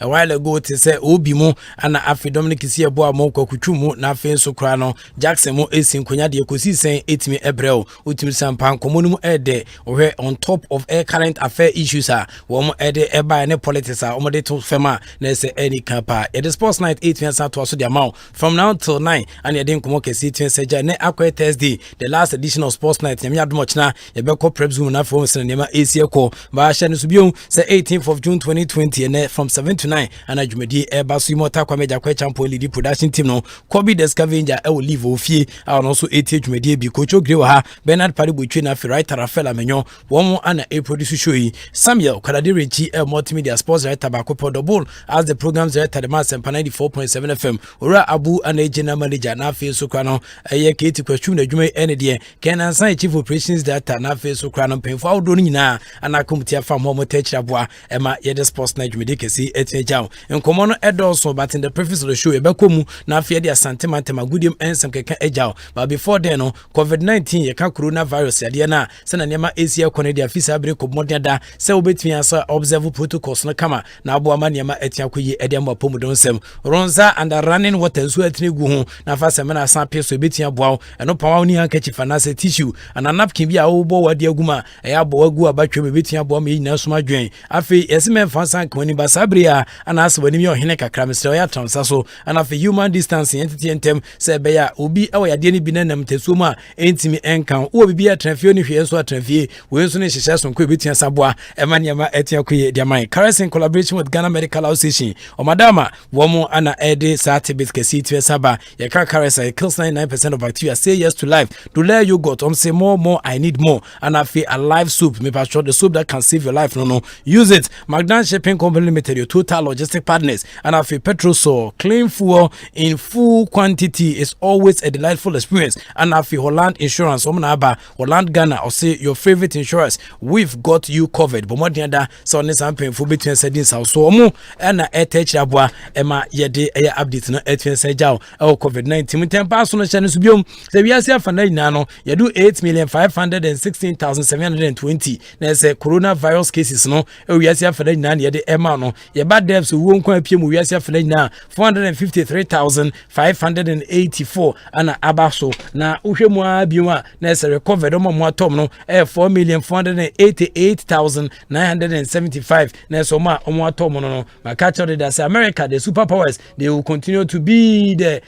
a while ago to say obi mo ana afi Dominic isi ebo amo kwakutu mu na afi nso kra no Jackson mo esi nkonya de ekosi sen etimi ebrel utimi sampan komonum ede ohwe on top of air current affair issues a wo mo ede eba ne politics a wo de to fema na se any kapa it sports night 8 fiansa to aso de amount from now till 9 and ye den komo kesi twen seja ne akwa Thursday the last edition of sports night nyame adomo china ye be ko prep zoom na fo sen nema esi ekọ ba hye ne so biom say 18th of June 2020 and from 7 to 9 and ajumedi eba so imota kwa meja kwa champion lead production team no Kobe the Scavenger e will leave ofie and also 80 ajumedi bi coach ogre ha Bernard Paributwe na writer Rafael Amenyo wo ana a produce show yi Samuel Kadadirechi multimedia sports writer ba ko double as the programs director the On ASEMPA 94.7 FM ora Abu ana general manager na afi so kwa no eye Keti question na adwuma ene de Kenan San chief operations director na afi so kwa no penfo awdo no nyina ana committee afam mo techira boa ema ye the sports na adwuma de kesi etia nkomo no edolso but in the preface of the show ebekomu na afi de asante mantema goodiem ensem keka ejao but before then no COVID-19 ye ka coronavirus yade na se na nema Asia Canada afisa abre ko modeda se obetumi asa observe protocols no kama na abo ama nema etia koyi ede mo pomudon sem ronza and running water nso atini gu ho na fa se na san peso ebetumi aboa eno pawa ni handkerchief na se tissue and napkin bi a obo wade aguma e abo agu abatwe ebetumi aboa me nyina soma dwen afi yesime fansan kwani basabre a ana ase wani mi ohene kakra mesre ya transa so ana afi human distancing entity entem se be ya obi e yade ni bi na nam tesuo mu a entimi enkan wo bibi ya tranfie ni hwe so atrafie we so ne hyehyɛ so nko ebetia saboa emaniama etia koye diamai currency in collaboration with Ghana Medical Association o madama womo ana ede satibit kesi tue saba ye ka currency kills 99% of bacteria say yes to life do let you got say more I need more and afi a live soup me pastor the soup that can save your life no use it Magdan Shipping Company Limited your total logistic partners and afi Petrosol clean fuel in full quantity is always a delightful experience and afi Holland Insurance omnaba Holland Ghana or say your favorite insurance we've got you covered but more than that so ne sampen for between sedin so omo na etech aboa ema yede eya update no etwen sejaw COVID-19 mutempa so no chane so biom se wiase afana nyina no yedu 8,516,720 na se coronavirus cases no wiase afana nyina na yede ema no ye bad deaths wo nkwa apie mu wiase afana nyina 453,584 ana abaso na uhwemu a bioma na se recovered mo atom no 4,488,975 na so ma omo atom no makacho de say America the superpowers they will continue to be the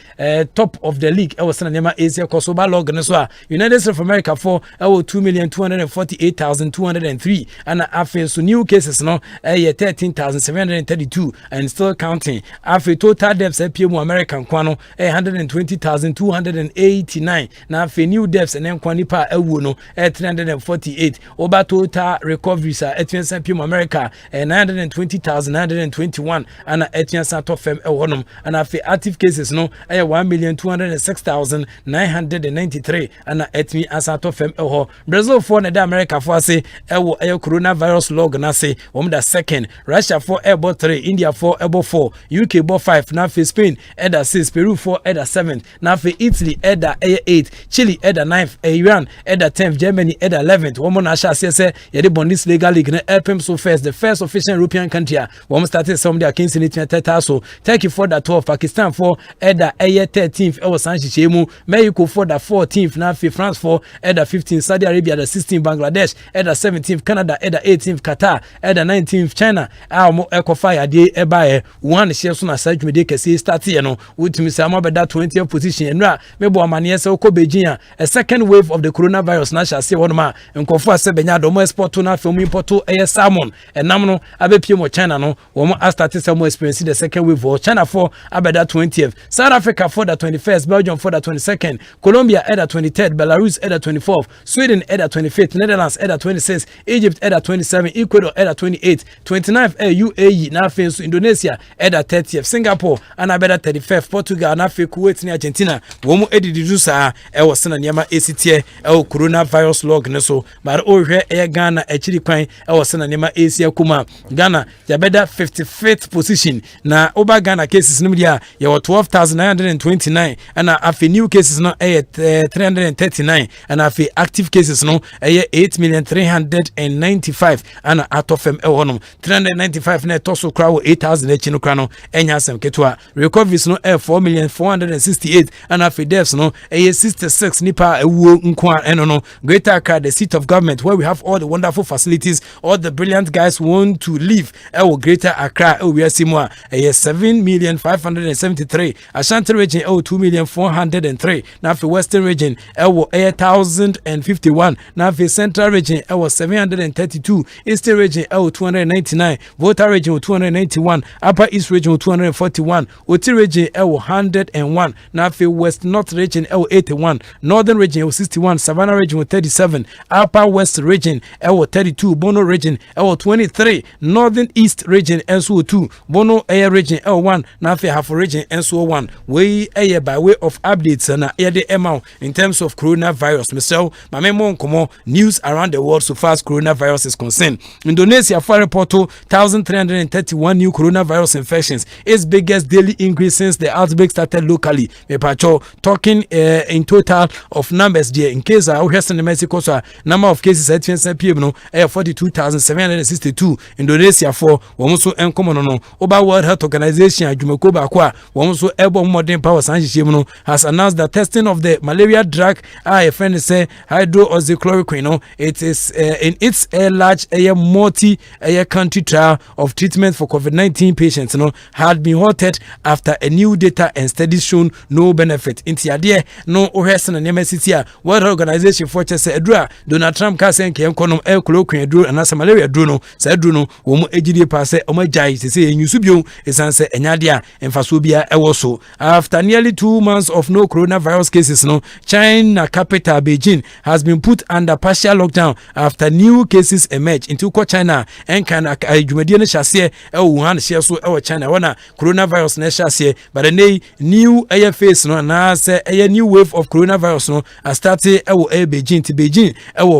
top of the league e was na nema Asia kosoba log no so United States of America for 2,248,203 and after so new cases no 13,732 and still counting after total deaths appear American kwano 120,289 na after new deaths and kwani pa ewu no 348 over total recoveries at America 920,921 and at top fm honum and after active cases no 1,206,993 and at me as top fm Brazil for the America for say coronavirus log na say the second Russia for airborne 3 India for airborne 4 UK ball 5 na for Spain at 6 Peru for at 7 na for Italy at 8 Chile at 9 Iran at 10 Germany at 11th woman asha say the Bundesliga league na help so first the first official European country one started some their kings in it so Turkey for the 12 Pakistan for at 13th Sanchichemu Mexico for the 14th na France for at 15th Saudi Arabia the 16th Bangladesh at 17th Canada at 18th Qatar at 19th China mo fire dey eba one share so na sajumi dey kesi start here no ultimi say be that 20th position enra mebo amane say ko Beijing a second wave of the coronavirus na shall say one ma nkofo ase benya do mo export na film import salmon enam no abepie mo China no wo mo start say mo experience the second wave for China for abeda 20th South Africa for the 21st Belgium for the 22nd Colombia at the 23rd Belarus at the 24th Sweden at the 25th Netherlands at the 26th Egypt at the 27th Ecuador at the 28th 29th UAE na France Indonesia at the 30th Singapore and abeda 35th Portugal na Kuwait ni Argentina wo mo edididu sa was na niema ACT coronavirus log ne so but ohwe Ghana achiri kwan was na niema Asia kuma Ghana yabeda 55th position na oba Ghana cases no dia ya 12,929 and afi new cases no 339 and afi active cases no 8,395 and out of them 395 na toso crowd 8,000 echino krano enya asem ketwa recoveries no 4,468 and after deaths no 66 nipa ewo nkwa eno no Greater Accra, the seat of government where we have all the wonderful facilities, all the brilliant guys who want to live Greater Accra we are simwa 7,573 Ashanti region 2,403 now for Western region 1,051 now for Central region 732 Eastern region 299 Volta region 291 Upper East region 241 Oti region 101 now for West North region 81 Northern region 61 Savannah region 37 Upper West region 32 Bono region 23 Northern East region SO2 Bono Air region L1 now for half region SO1 we by way of updates and the amount in terms of coronavirus. Myself, my memo komo news around the world so far as coronavirus is concerned. Indonesia for report 1,331 new coronavirus infections, its biggest daily increase since the outbreak started locally. Me pacho talking in total of numbers there. In case I hear some Mexico, so number of cases at 42,762. Indonesia for womuso enkomo no Oba World Health Organization Ajumeko bakwa womuso ebo modern power sanjishimo has announced that testing of the malaria drug a friend say hydroxychloroquine it is in its large multi-country trial of treatment for COVID-19 patients had been halted after a new data and studies shown no benefit. Inti ade no ohese na nemesiti a World Organization for chese edura Donald Trump ka sen ke enkonom chloroquine eduru and malaria eduru no sa eduru no wo mo ejide pa se o majai se enyusu bio esanse enyade a emfaso bia ewo so. After nearly 2 months of no coronavirus cases China capital Beijing has been put under partial lockdown after new cases emerge into China and can jumedie no hyase Wuhan share so China wana coronavirus na hyase but the new face na say new wave of coronavirus has started Beijing to Beijing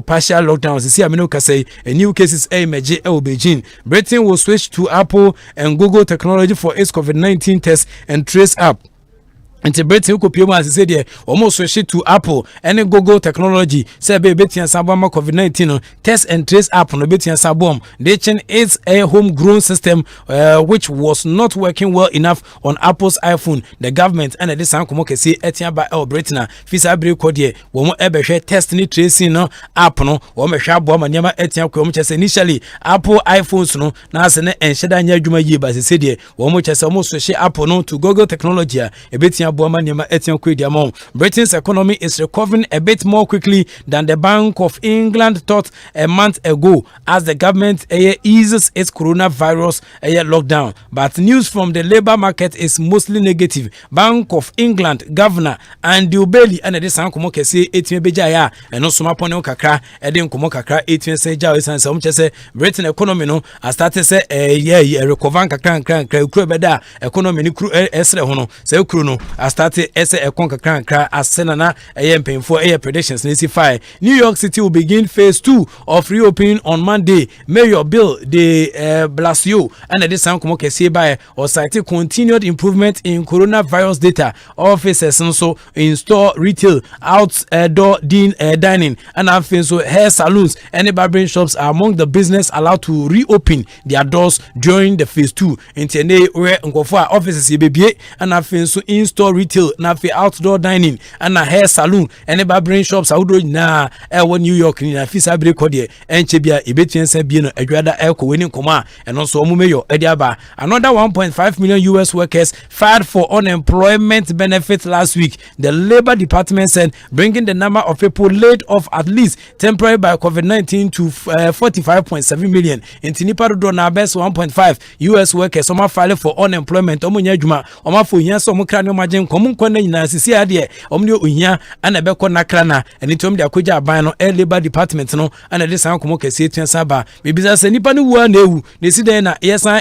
partial lockdown see amino ka say new cases emerge Beijing. Britain will switch to Apple and Google technology for its COVID-19 test and trace app. Until Britain ko pio as said there almost switch to Apple and Google technology say be betian saboma COVID-19 test and trace app no betian sabom they change its a homegrown system which was not working well enough on Apple's iPhone. The government and this ankomo kese etian ba Britain fisa bre ko there wo mo ebehwe test ni tracing no app no wo mehwe aboma nyama etian ko mo chese initially Apple iPhones no na se ne enhyeda nya adwuma yi ba se there wo mo chese mo switch Apple no to Google technology a ebetian Britain's economy is recovering a bit more quickly than the Bank of England thought a month ago as the government eases its coronavirus lockdown. But news from the labor market is mostly negative. Bank of England Governor Andy Bailey and this ankomo kese etime beja ya eno soma pone kakra ede nkomo kakra etime se ja osan se omchese Britain economy no has started say recover kakra kru beda economy ni kru esre ho no se kru no has started ese ekonka kra asena na empemfo predictions na fire. New York City will begin phase 2 of reopening on Monday. Mayor Bill de Blasio and this ankomo kese by or cite continued improvement in coronavirus data. Offices also in store, retail, outdoor dining and also hair salons and barbering shops are among the business allowed to reopen their doors during the phase 2. Intende where ngofo offices yebebie and also in store, retail, na outdoor dining and a hair salon and barbering shops outdoor na New York ni na fisa bre kodie enchebia ebetiensa bi no adwada elko weni koma and also omumeyo ediaba. Another 1.5 million US workers filed for unemployment benefits last week. The Labor Department said bringing the number of people laid off at least temporary by COVID-19 to 45.7 million. Intinipa do na best 1.5 US workers some filed for unemployment omunya adwuma omafo hia so omukra ne omagen komun kwanna nyina sisi ade omne ohia ana beko nakra na enitom de akoja aban no Labor Department no ana de san komo kese tuansa ba bibisa se nipa ne wu na ewu ne siden na yesan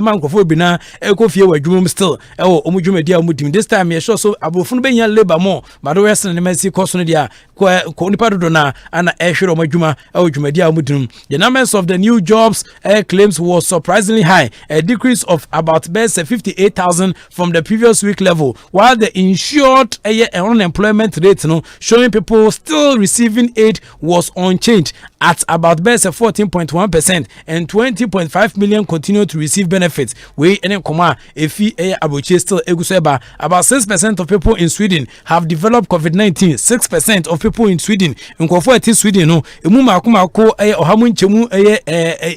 mankofo bi na ekofie wadwumum still ewo omudwumadi a omudim this time ye sure so abrofo no benya labor more but we sen ne mesi koso no dia ko nipa dodo na ana ehwere omadwuma ewo dwumadi a omudim. The numbers of the new jobs claims was surprisingly high, a decrease of about 58,000 from the previous week level. while the insured unemployment rate showing people still receiving aid was unchanged at about best 14.1%, and 20.5 million continue to receive benefits. We any comma if abuche still eguseba. About 6% of people in Sweden have developed COVID-19. 6% of people in Sweden in Sweden no emu makumako ohamu nchemu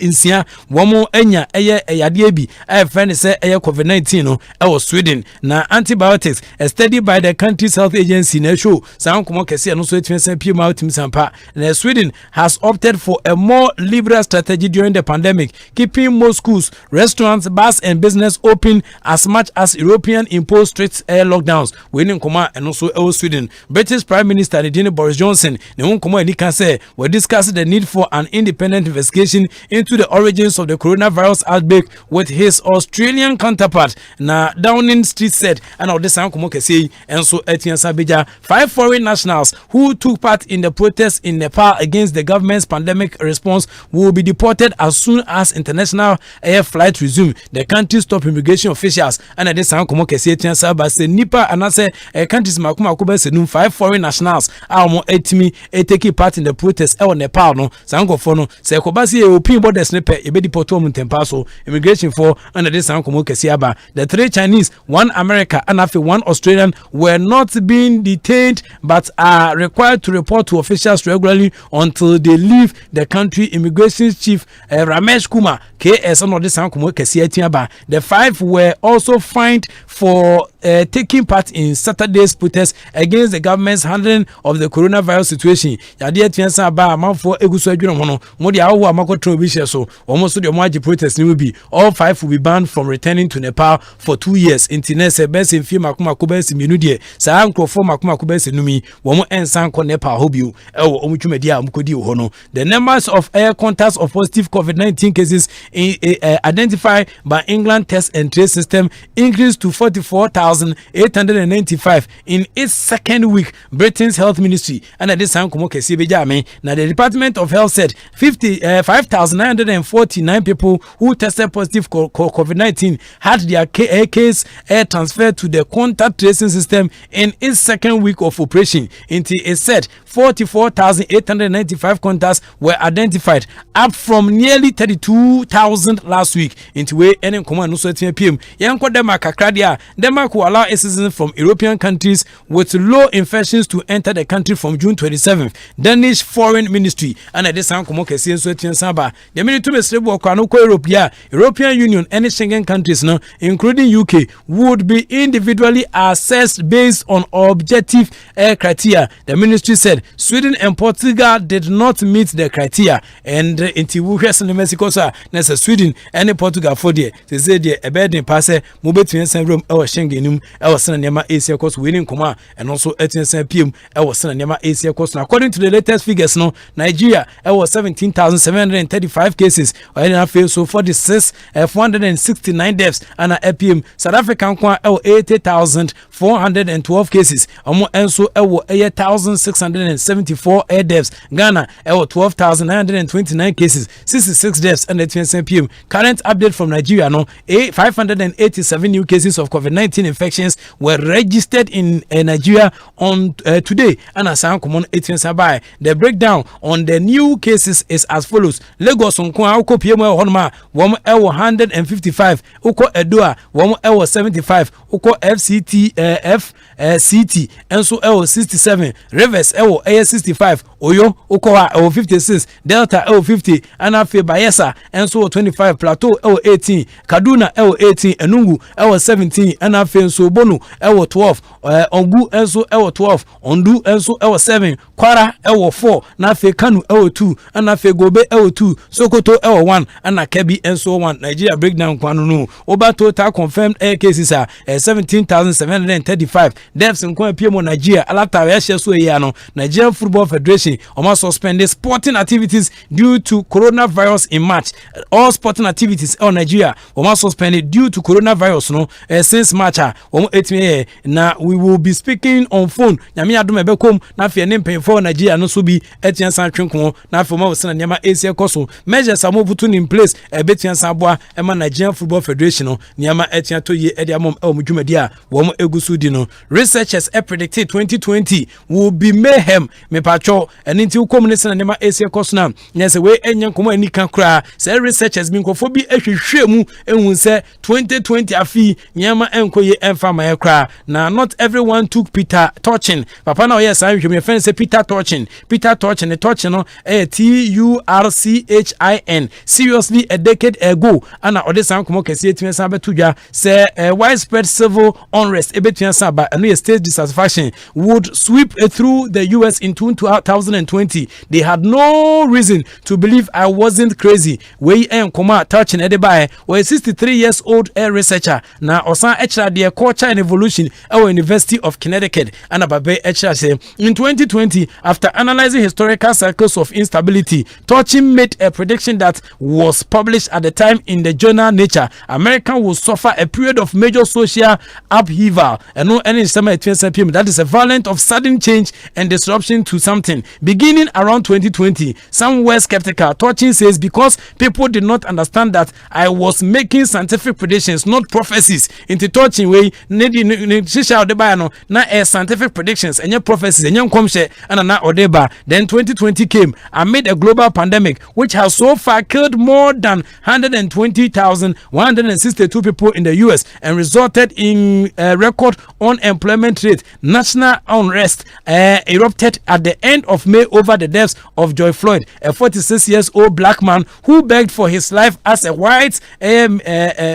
insia womo enya yade bi friend say COVID-19 no Sweden na antibiotics studied by the country's health agency na show san komo kese no so etwense pm out timsampa. Na Sweden has opted for a more liberal strategy during the pandemic, keeping most schools, restaurants, bars and business open as much as European imposed strict lockdowns. Winning Koma and also Sweden. British Prime Minister Boris Johnson can say we discussed the need for an independent investigation into the origins of the coronavirus outbreak with his Australian counterpart. Na Downing Street said, and of the San Komokese and so Etienne Sabija, 5 foreign nationals who took part in the protests in Nepal against the government's pandemic response will be deported as soon as international air flights resume. The country's top immigration officials and at the San Komokese Etienne Sabija say Nipa and I say countries Makuma Kuba said 5 foreign nationals are more etimi taking part in the protests Nepal no Sankofono say Kobasi European border sniper e be deported mu tempaso immigration for under this Sankomo Kesiaba. The 3 Chinese, 1 American and after 1 Australian were not being detained but are required to report to officials regularly until they leave the country. Immigration chief Ramesh Kumar KS under this Sankomo Kesiaba. The 5 were also fined for taking part in Saturday's protests against the government's handling of the coronavirus situation. Yade tiensa ba amanfo eguso adwene ho no modi awo amakotro bi so almost the omaji protest will be all 5 will be banned from returning to Nepal for 2 years. Intinese best in film makuma kubesi minudie sa ankrofo makuma kubesi numi womo ensan ko Nepal hobio ewo omutwumedi a mukodi ho no. The numbers of air contacts of positive COVID-19 cases identified by England test and trace system increased to 44,895 in its second week. Britain's health ministry and at this time now the Department of Health said 5,949 people who tested positive for COVID-19 had their case transferred to the contact tracing system in its second week of operation. Until it said 44,895 contacts were identified, up from nearly 32,000 last week. Into way any command no certain PM. Yanko Denmark Akradia. Denmark will allow citizens from European countries with low infections to enter the country from June 27th. Danish Foreign Ministry and at this time Komokesi so Saba. The minute Mesrebo Kwanoko European Union and Schengen countries now, including UK, would be individually assessed based on objective criteria. The ministry said Sweden and Portugal did not meet the criteria, and until we in Mexico, sir, Sweden and Portugal for the they say the bed in pass mobile room our Schengen our Sanema Asia course winning Koma and also 18 PM our Sanema Asia course. According to the latest figures, no Nigeria was 17,735 cases, and so 46 469 deaths, and a PM South African 80,412 cases, and so 8,674 deaths. Ghana 12,929 cases, 66 deaths, and 18 PM. Current update from Nigeria, no 587 new cases of COVID-19 infections were registered in Nigeria on today, and as common 18 Sabai. The breakdown on the new cases is as follows: Lagos on Uko PMO Honma 155, Uko Edoa 75, Uko FCT CT and so 67, Rivers 65, Oyo Uko 56, Delta 50, Anafe Bayelsa and so 25, Plateau 18, Kaduna 18, Enungu 17, Anafe so Bonu 12, Ongu and so 12, Ondu and so 7, Kwara 4, Nafe Kanu 2, Anafe Gobe 2, Sokoto 1, and Kebi and so 1. Nigeria breakdown Kwanunu. Oba total confirmed air cases are 17,735. Deaths in Kwan PMO Nigeria. Alata Yasha so yano. Nigeria Nigerian Football Federation almost suspended sporting activities due to coronavirus in March. All sporting activities in Nigeria almost suspended due to coronavirus since March. Now we will be speaking on phone. Nyame adom ebekom na fe ne mpemfo Nigeria no so bi etian san twenko na fe ma wosena nyama esi ekoso measures are put in place ebetian san boa ema Nigerian Football Federation no nyama etian to ye edi amom omdwumadi a wo egusu di no. Researchers predicted 2020 will be mayhem me pacho and into community na nyama esi ekoso na nyese we enyan komo ani kan kra say researchers bin kofo bi ehwehwemu ehun say 2020 afi nyama enkoye emfa ma kra na not everyone took Peter Touching papa na yes I me friend say Peter Touching the Touching no TURCHIN seriously a decade ago ana odesan komo kese etime san betudwa say widespread civil unrest ebetuen san ba no state dissatisfaction would sweep through the US in 2020. They had no reason to believe I wasn't crazy. We koma Touching edeba we 63 years old researcher na osan extra the culture and evolution at University of Connecticut and ababe extra say in 2020 after analyzing historical cycles of instability, Touching made a prediction that was published at the time in the journal Nature. America will suffer a period of major social upheaval and no any summer at 20 p.m. That is a violent of sudden change and disruption to something beginning around 2020. Some were skeptical. Touching says because people did not understand that I was making scientific predictions, not prophecies. Into Touching way na scientific predictions and your prophecies and your comshe and na odeba. Then 2020 came amid a global pandemic which has so far killed more than 120,162 people in the US and resulted in a record unemployment rate. National unrest erupted at the end of May over the deaths of George Floyd, a 46-year-old black man who begged for his life as a white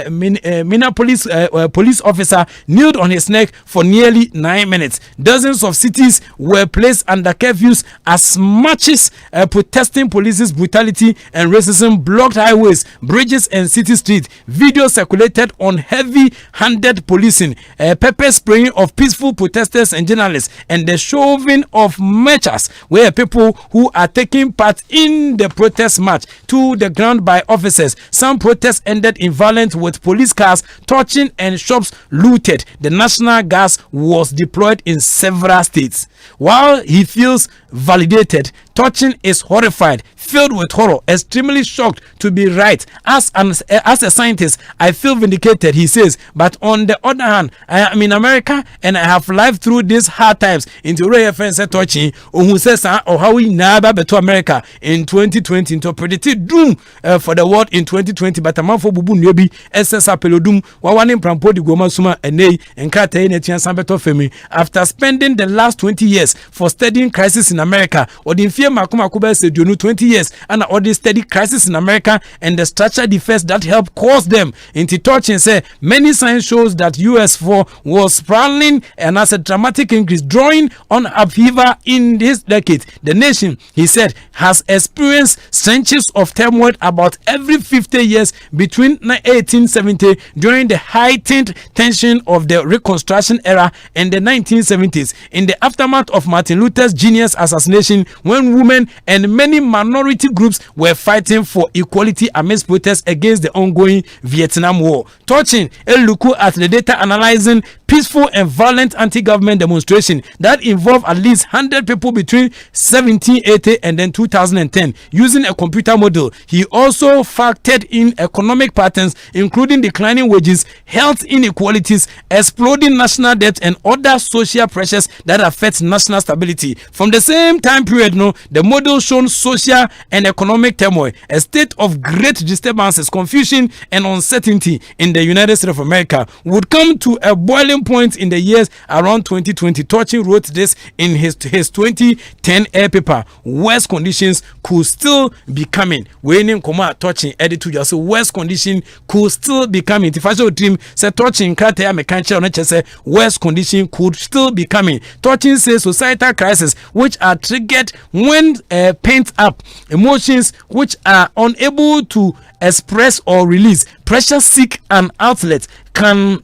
Minneapolis police officer kneeled on his neck for nearly 9 minutes. Dozens of cities were placed under curfews as matches protesting police's brutality and racism blocked highways, bridges and city streets. Video circulated on heavy-handed policing, pepper spraying of peaceful protesters and journalists, and the shoving of marchers where people who are taking part in the protest march to the ground by officers. Some protests ended in violence with police cars touching and shops looted. The National Guard was deployed in several states. While he feels validated, Touching is horrified, filled with horror, extremely shocked to be right. As a scientist, I feel vindicated, he says. But on the other hand, I am in America and I have lived through these hard times. Into Ray friend said Touching, who says or how we never to America in 2020 into predicted doom for the world in 2020. But a man for Bubu Nyobi, SS Apelodum, Wawanim Prampo di Goma Suma and Nay and Kate Netian Sambeto Femi. After spending the last 20 years for studying crisis in America, or the fear Makuma Kuba said you know 20 years and all this steady crisis in America and the structured defense that helped cause them. Into Touching say many signs shows that US was sprawling and as a dramatic increase drawing on upheaval in this decade. The nation, he said, has experienced stretches of turmoil about every 50 years between 1870 during the heightened tension of the Reconstruction era and the 1970s. In the aftermath of Martin Luther's genius assassination, when women and many minority groups were fighting for equality amidst protests against the ongoing Vietnam War. Touching a look at the data analyzing peaceful and violent anti-government demonstration that involved at least 100 people between 1780 and then 2010 using a computer model. He also factored in economic patterns including declining wages, health inequalities, exploding national debt and other social pressures that affect national stability. From the same time period, the model shown social and economic turmoil, a state of great disturbances, confusion and uncertainty in the United States of America would come to a boiling point in the years around 2020. Touching wrote this in his 2010 air paper. Worse conditions could still be coming. When Koma Touching edited just worse condition could still be coming. The fashion dream said Touching criteria mechanical say worse condition could still be coming. Touching says societal crisis which are triggered when pent up emotions which are unable to express or release pressure seek an outlet can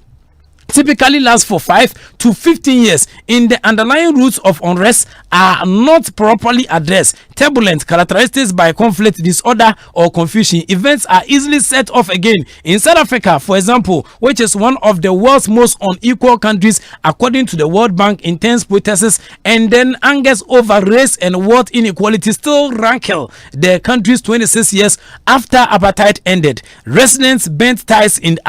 typically lasts for 5 to 15 years. In the underlying roots of unrest are not properly addressed. Turbulent characteristics by conflict, disorder, or confusion. Events are easily set off again. In South Africa, for example, which is one of the world's most unequal countries, according to the World Bank, intense protests and then angers over race and wealth inequality still rankle the country's 26 years after apartheid ended. Residents bent ties in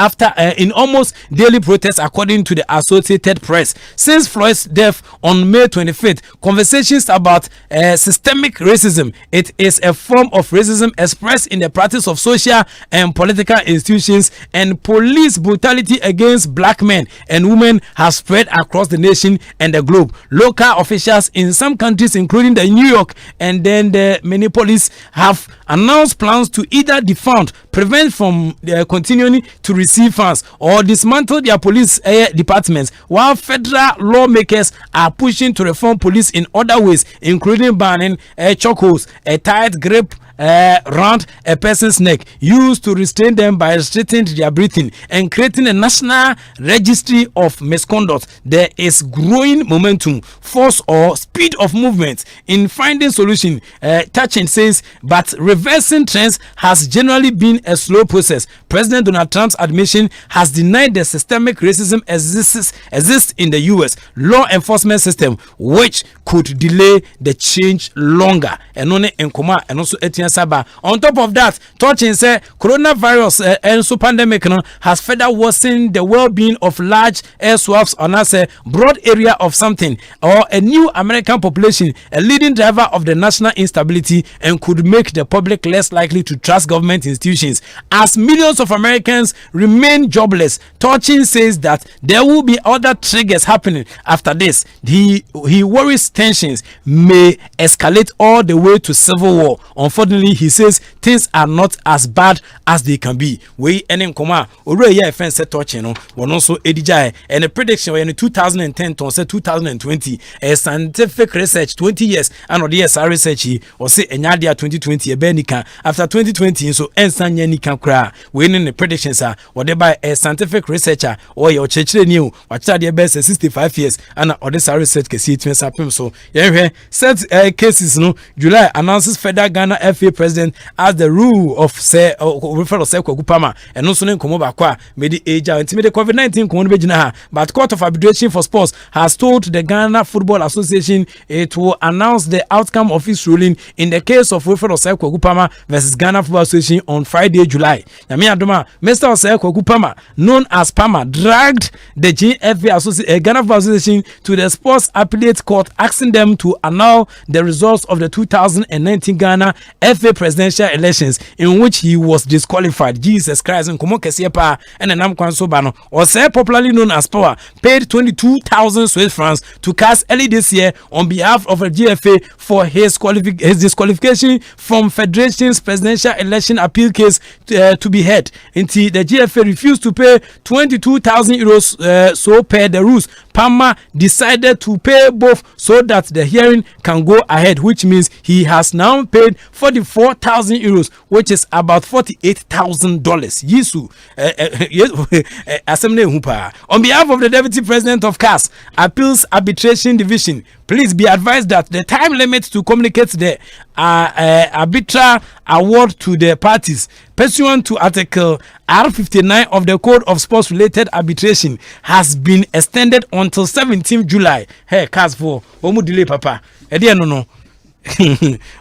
almost daily protests, according to the Associated Press. Since Floyd's death on May 25th, conversations about systemic racism, it is a form of racism expressed in the practice of social and political institutions, and police brutality against black men and women has spread across the nation and the globe. Local officials in some countries, including the New York and then the Minneapolis, have announced plans to either defund, prevent from continuing to receive funds, or dismantle their police departments, while federal lawmakers are pushing to reform police in other ways, including banning chokeholds, a tight grip around a person's neck used to restrain them by restricting their breathing, and creating a national registry of misconduct. There is growing momentum, force, or speed of movement in finding solution. Touching says, but reversing trends has generally been a slow process. President Donald Trump's admission has denied the systemic racism exists in the U.S. law enforcement system, which could delay the change longer. And also on top of that, touching say coronavirus and so pandemic has further worsened the well-being of large air swaths on a broad area of something or a new American population, a leading driver of the national instability, and could make the public less likely to trust government institutions as millions of Americans remain jobless. Touching says that there will be other triggers happening after this. He worries tensions may escalate all the way to civil war. Unfortunately, he says things are not as bad as they can be. We enim koma already ya friend set touching no one also edijai, and a prediction in 2010 to say 2020 a scientific research 20 years and the years research or say enyadia 2020 e benika after 2020 so ensanya nika kra we in the predictions are whatever a scientific researcher or your church new watch the best 65 years and or this research can see it happen. So yeah, set cases no July announces federal Ghana FA president as the rule of say refer say Kwagupama and also nkomo bakwa made age intimidate COVID-19 kono begina, but Court of Arbitration for Sports has told the Ghana Football Association it will announce the outcome of its ruling in the case of refer say Kwagupama versus Ghana Football Association on Friday, July. Yami adoma Mr. Osei Kwagupama, known as Pama, dragged the Ghana Football Association to the Sports Appellate Court, asking them to annul the results of the 2019 Ghana FA presidential elections in which he was disqualified. Jesus Christ, and Komo Kesiepa and Nam Kwansobano, or popularly known as Power, paid 22,000 Swiss francs to cast early this year on behalf of a GFA for his disqualification from Federation's presidential election appeal case to be heard. Until the GFA refused to pay 22,000 euros, so per the rules, Palmer decided to pay both so that the hearing can go ahead, which means he has now paid 44,000 euros, which is about $48,000. Yisu, on behalf of the Deputy President of CAS Appeals Arbitration Division, please be advised that the time limit to communicate the arbitral award to the parties pursuant to Article R59 of the Code of Sports Related Arbitration has been extended until 17th July. Hey, CAS for omu delay papa. No.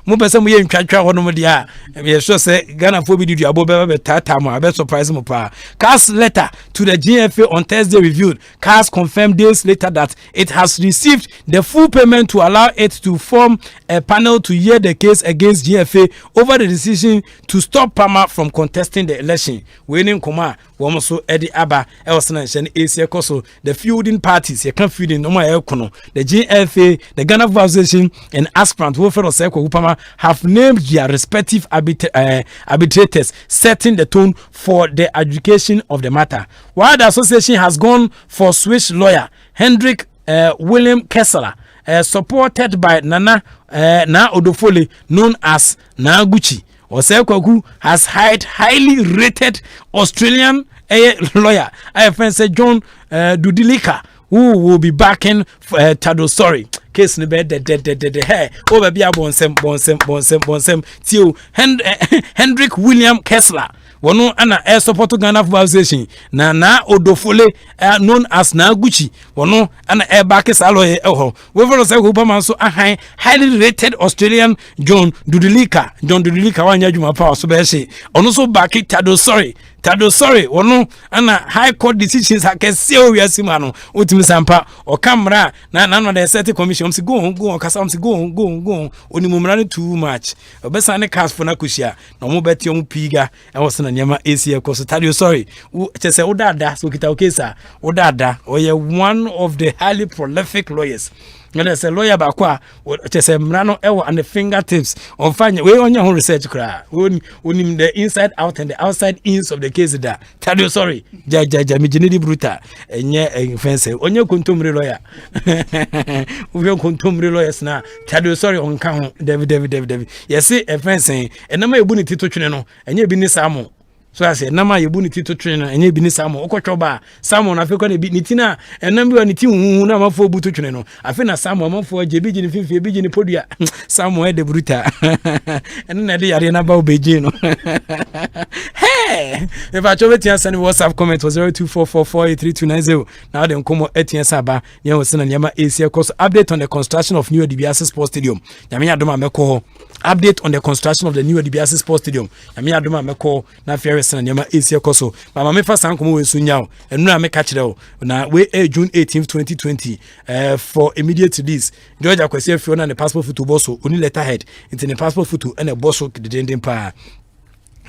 Mo pese mo ye ntwatwa ho no mo dia me sure say Ghana fo bi di aboba be tata mo abe surprise mo pa. CAS letter to the GFA on Thursday reviewed. CAS confirmed days later that it has received the full payment to allow it to form a panel to hear the case against GFA over the decision to stop Palmer from contesting the election. Winning Koma womo so edi aba e wasna nche AC ekoso the feuding parties ye kan feuding no ma ekono the GFA, the Ghana Football Association, and aspirant have named their respective arbitrators, setting the tone for the adjudication of the matter. While the association has gone for Swiss lawyer Hendrik William Kessler, supported by Nana Odofole, known as Naguchi, Osei Kwaku has hired highly rated Australian lawyer I friend say John Dudilika who will be backing Tado sorry case no be de hey o ba bia bonsem tio Hendrik William Kessler wono ana support Ghana Football Association na Odofole known as na Gucci wono ana back salo we follow say who man so highly rated Australian John Dudilika wanya juma power so be say ono so back Tado sorry wono ana high court decisions akese o wiase ma no otimi sampa o camera na no the set commission go on kasa go on onimumra too much obesa ne cast for na kushia na mo beti o piga e wo na nyama AC ko so Tado sorry chese odada so kita okesa odada oye one of the highly prolific lawyers. There's a lawyer bakwa chese mrano ewo and the fingertips on fanya we onya ho research kra onim the inside out and the outside ins of the case da Tado sorry ja mijinidi bruta enye fence onye kontomre lawyer we kontomre lawyers na Tado sorry on kan David yes e fence enama ebu ni tito twene no enye bi ni samo so I say nama yebu ni tito twene na enye bi ni samo okotwoba samo na afekwa ne bi ni tina enam bi wa ni ti hu na mafo butu twene no afi na samo amafo jebi gini fifi bi gini podua samo e de bruta eno na de yare na ba obeje no hey if I chobe tia send WhatsApp comment 0244483290 now dem komo etia saba yen wo sena nyama AC course update on the construction of new DBS Sports Stadium nyame adoma meko update on the construction of the new DBS Sports Stadium nyame adoma meko na fair sena nyama AC course mama me fa san komo we sunya enu na me ka kire na we June 18th 2020 for immediate release George Akwesi afio na the passport photo boso oni letterhead into the passport photo and a boso dendem pa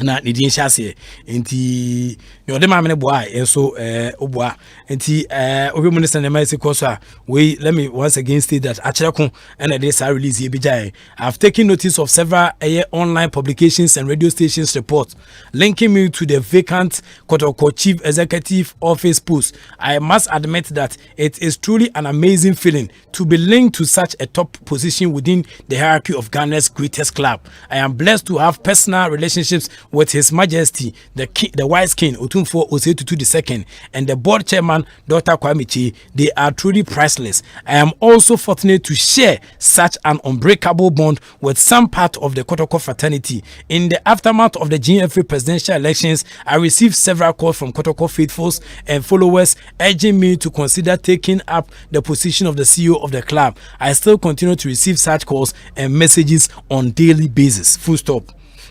na ni din hyase enti yo de ma me boa enso oboa enti obi minister na mai sekoso a we let me once again state that achereko and this release e bijai I've taken notice of several online publications and radio stations reports linking me to the vacant Kotoko Chief Executive Office post. I must admit that it is truly an amazing feeling to be linked to such a top position within the hierarchy of Ghana's greatest club. I am blessed to have personal relationships with His Majesty, the Wise King Otumfuo Osei II, and the board chairman, Dr. Kwame. They are truly priceless. I am also fortunate to share such an unbreakable bond with some part of the Kotoko fraternity. In the aftermath of the GFA presidential elections, I received several calls from Kotoko faithfuls and followers urging me to consider taking up the position of the CEO of the club. I still continue to receive such calls and messages on daily basis. Full stop.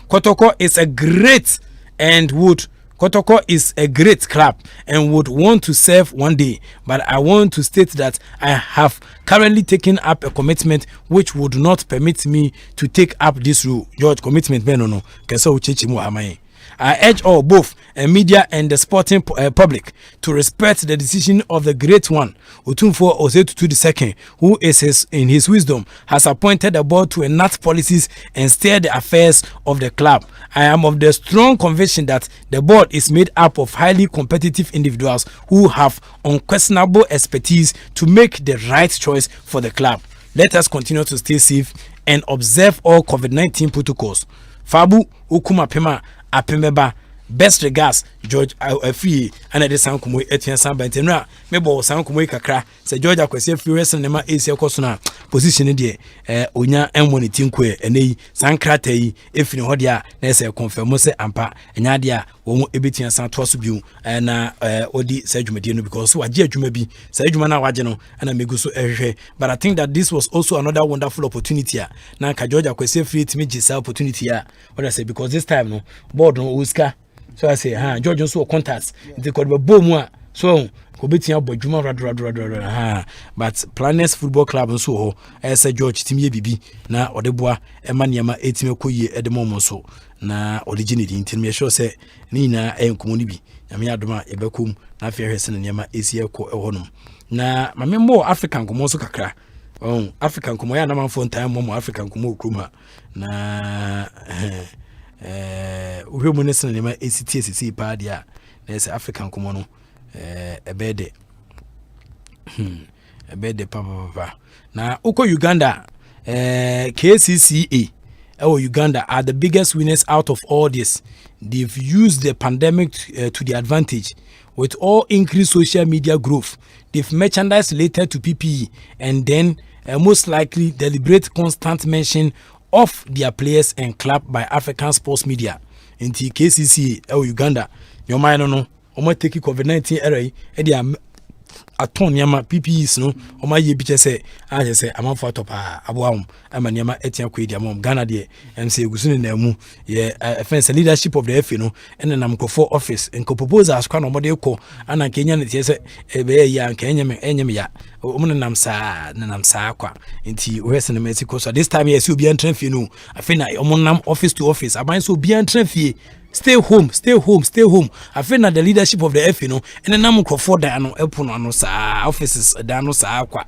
Kotoko is a great club and would want to serve one day, but I want to state that I have currently taken up a commitment which would not permit me to take up this role. George, commitment no. I urge all, both media and the sporting public, to respect the decision of the great one, Otumfuo Osei II, who is in his wisdom has appointed the board to enact policies and steer the affairs of the club. I am of the strong conviction that the board is made up of highly competitive individuals who have unquestionable expertise to make the right choice for the club. Let us continue to stay safe and observe all COVID-19 protocols. Fabu Ukuma Pema Apemeba, best regards, George Afie, and the San Kumu Etienne Sambantenra, Mebo San Kumu Kakra, Sir George Akwesi Furious and Nema Asia Cosona, position in the Unya and Monitinque, and a San Crate, if you know Hodia, Nessa Confirmose Ampa, and Nadia, Omo Ebitian San Tosubu, and Odi Sajumedino, because what dear Jumebi, Sajumana Wajano, and Amiguso. But I think that this was also another wonderful opportunity. Now, George Akwesi free to meet this opportunity. What I say, because this time, no, board no Uska. So I say, George also contacts. They could be boom. So, Kobetia Bojuma Radra. But Planets Football Club and so, as a George Timmy Bibi, na Odeboa, Emaniama, 18 Koye at the moment. So, na originally, in me sure say, Nina and Komunibi, Yamiadoma, Ebekum, na fair Hessen and Yama ACL Co. Honum. Na, my member African Komoso Kakra. Oh, African Komoya, Naman for time, Momo African Komo Kuma. Na. We minister in my ACTCC padia. There's African Comono, a bed, papa. Now, Oko Uganda, KCCA, Uganda are the biggest winners out of all this. They've used the pandemic to their advantage. With all increased social media growth, they've merchandise related to PPE and then most likely deliberate constant mention of their players and club by African sports media. In the KCC, Uganda, your mind no, take COVID-19 era, aton nyama PPEs no o ma ye bi che say amanfo atopa aboam ama nyama etian ko ediamom Ghana de MC egusu na mu ye offense leadership of the FA no ene nam kofo office enko proposals kwa no mode ko ana kenya ne tie say be ya kenya me enyem ya o mu nam saa kwa nti o hese na meti ko so this time yes obi antran fie no afina o mu nam office to office aban so obi antran fie stay home. I feel that the leadership of the FA, and then I'm for dano offices dano sa kwa.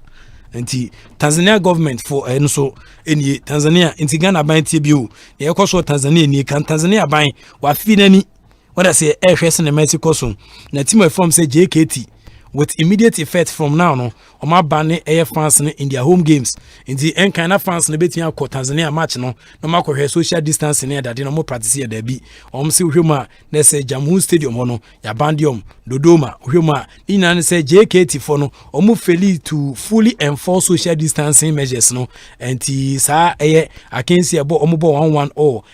Tanzania government for so any Tanzania in Ghana by TBU. The Ecoso Tanzania ni can Tanzania buy what finani what I say FS and the Mexico so. Na team from say JKT. With immediate effect from now no my banning air fans in their home games in the end kind of fans betin akọ Tanzania match no makọ hwe social distancing near that no more practice here there be see hwema na say Jamhuri Stadium no ya bandium Dodoma hwema ina say JKT for no fail to fully enforce social distancing measures no and sa akensi abo bo 1-1 all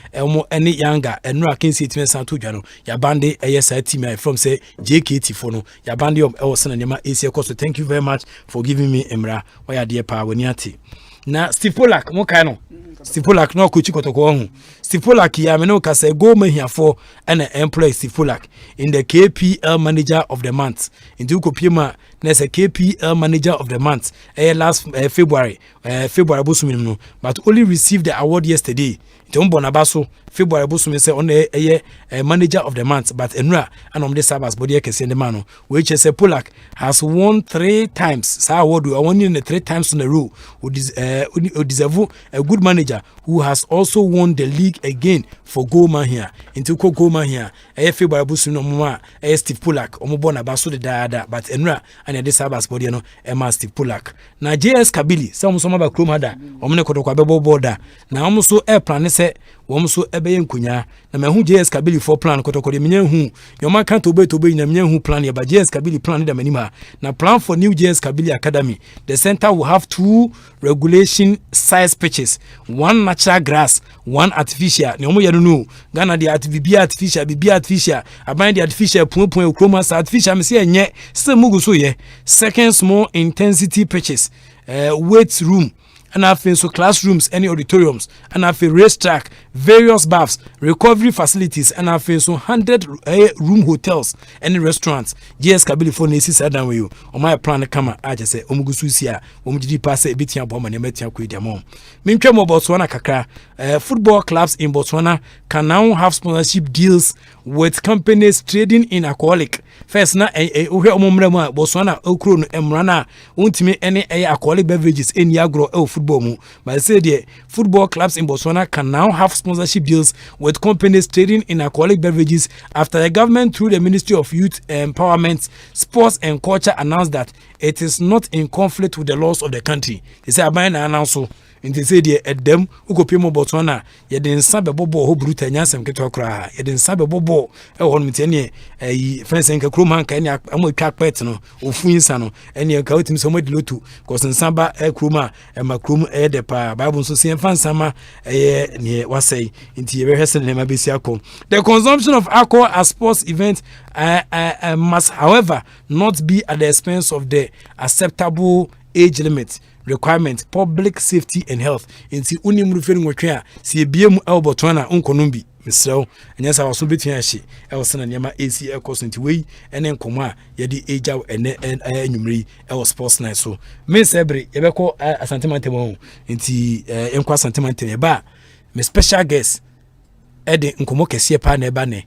any younger and no akensi team santo dwa no ya bande sa team from say JKT for no ya bandium so thank you very much for giving me Emra why dear power niati na Steve Polak mo kai no Steve Polak no ko chikotoko hu Steve Polak ya me no ka say go me here for an employee Steve Polak in the KPL manager of the month into kopiema na say KPL manager of the month last February bosumim no but only received the award yesterday Jombo Nabaso, February Busumi say on a manager of the month, but Enra and the Sabas body can send the man, which is a Polak has won 3 times. Sa award we are winning 3 times in a row. Who deserve a good manager who has also won the league again for Goma here. Into Goma here. February Busumi no more Steve Polak, Omobo Nabaso the Dada, but Enra and the Sabas body no Emma Steve Polak. Na JS Kabili, some about Krumada, Omne Kotokabebo border. Now almost so air plan se womso ebeye nkunya na mehu JS Kabili for plan kotokode menyahu yoma kan to be na menyahu plan ya ba JS Kabili plan da manima na plan for new JS Kabili Academy. The center will have 2 regulation size pitches, 1 natural grass, 1 artificial. Ne omo yanu no Ghana the artificial aban the artificial pon chroma artificial me se enye se mugu so ye. Second small intensity pitches, weight room and have so classrooms, any auditoriums, and have a racetrack, various baths, recovery facilities, and have so 100 room hotels, any restaurants. JS Kabili for Nisi said down with you. On my plan, come I just say, Omugususia, Omudi pass a bit bomb and Metia Quid Mom. Mintremo Botswana Kaka, football clubs in Botswana can now have sponsorship deals with companies trading in alcoholic. First, na Botswana Okron Emrana, ultimate any alcoholic beverages in Yagro football mu. But I say the football clubs in Botswana can now have sponsorship deals with companies trading in alcoholic beverages after the government through the Ministry of Youth Empowerment, Sports and Culture announced that it is not in conflict with the laws of the country. They say aban na announce in they say the edem ukopimo Botswana ye den sabe bobo ho bruta nyasem keto kra ye den sabe bobo e ho mtene fence nka kroman ka ne amotwa pet no ofunsa no ene ka otim so modi lotu cause nsamba kroma ma krom de pa bible so se fansama ne wasai nti ye behese ne mabesi akọ. The consumption of alcohol at sports events must however not be at the expense of the acceptable age limit requirement, public safety and health. Inti unimru feri nwotwe si ebiem Botswana unkonumbi misrew enyasa waso betia hye ewosena niam AC ekos nti wei ene nkomo a yedi ejaw ene anwumri ewo sports night so me sebre yebeko asantemantem ho nti enkwa asantemantem eba me special guest ede nkomo kese pa na eba ne